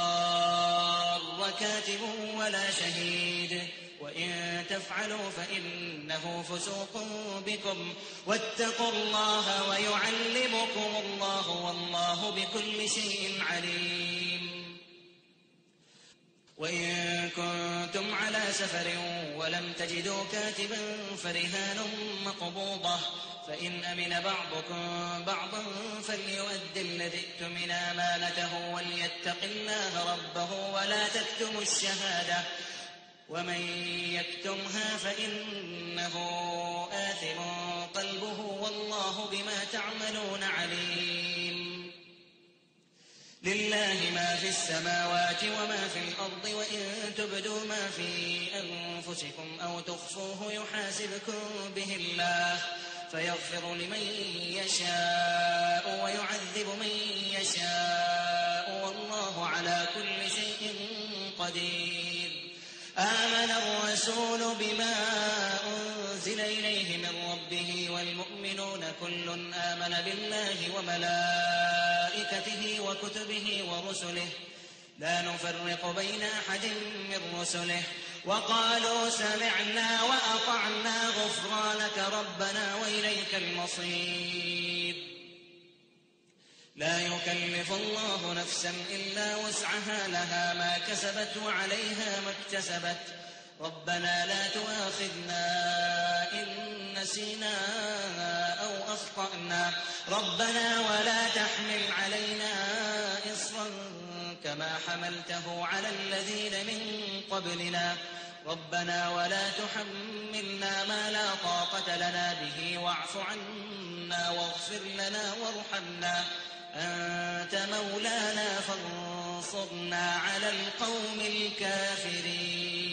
كاتب ولا شهيد وإن تفعلوا فإنه فسوق بكم واتقوا الله ويعلمكم الله والله بكل شيء عليم وإن كنتم على سفر ولم تجدوا كاتبا فرهان مقبوضة فإن أمن بعضكم بعضا فليؤد الذي اؤتمن أمانته وليتق الله ربه ولا تكتموا الشهادة ومن يكتمها فإنه آثم قلبه والله بما تعملون عليم لله ما في السماوات وما في الأرض وإن تبدوا ما في أنفسكم أو تخفوه يحاسبكم به الله فيغفر لمن يشاء ويعذب من يشاء والله على كل شيء قدير آمن الرسول بما أنزل إليه من ربه والمؤمنون كل آمن بالله وملائكته وكتبه ورسله لا نفرق بين أحد من رسله وقالوا سمعنا وأطعنا غفرانك ربنا وإليك المصير لا يكلف الله نفسا إلا وسعها لها ما كسبت وعليها ما اكتسبت ربنا لا تؤاخذنا إن نسينا أو أخطأنا ربنا ولا تحمل علينا إصرا كما حملته على الذين من قبلنا ربنا ولا تحملنا ما لا طاقة لنا به واعف عنا واغفر لنا وارحمنا أنت مولانا فانصرنا على القوم الكافرين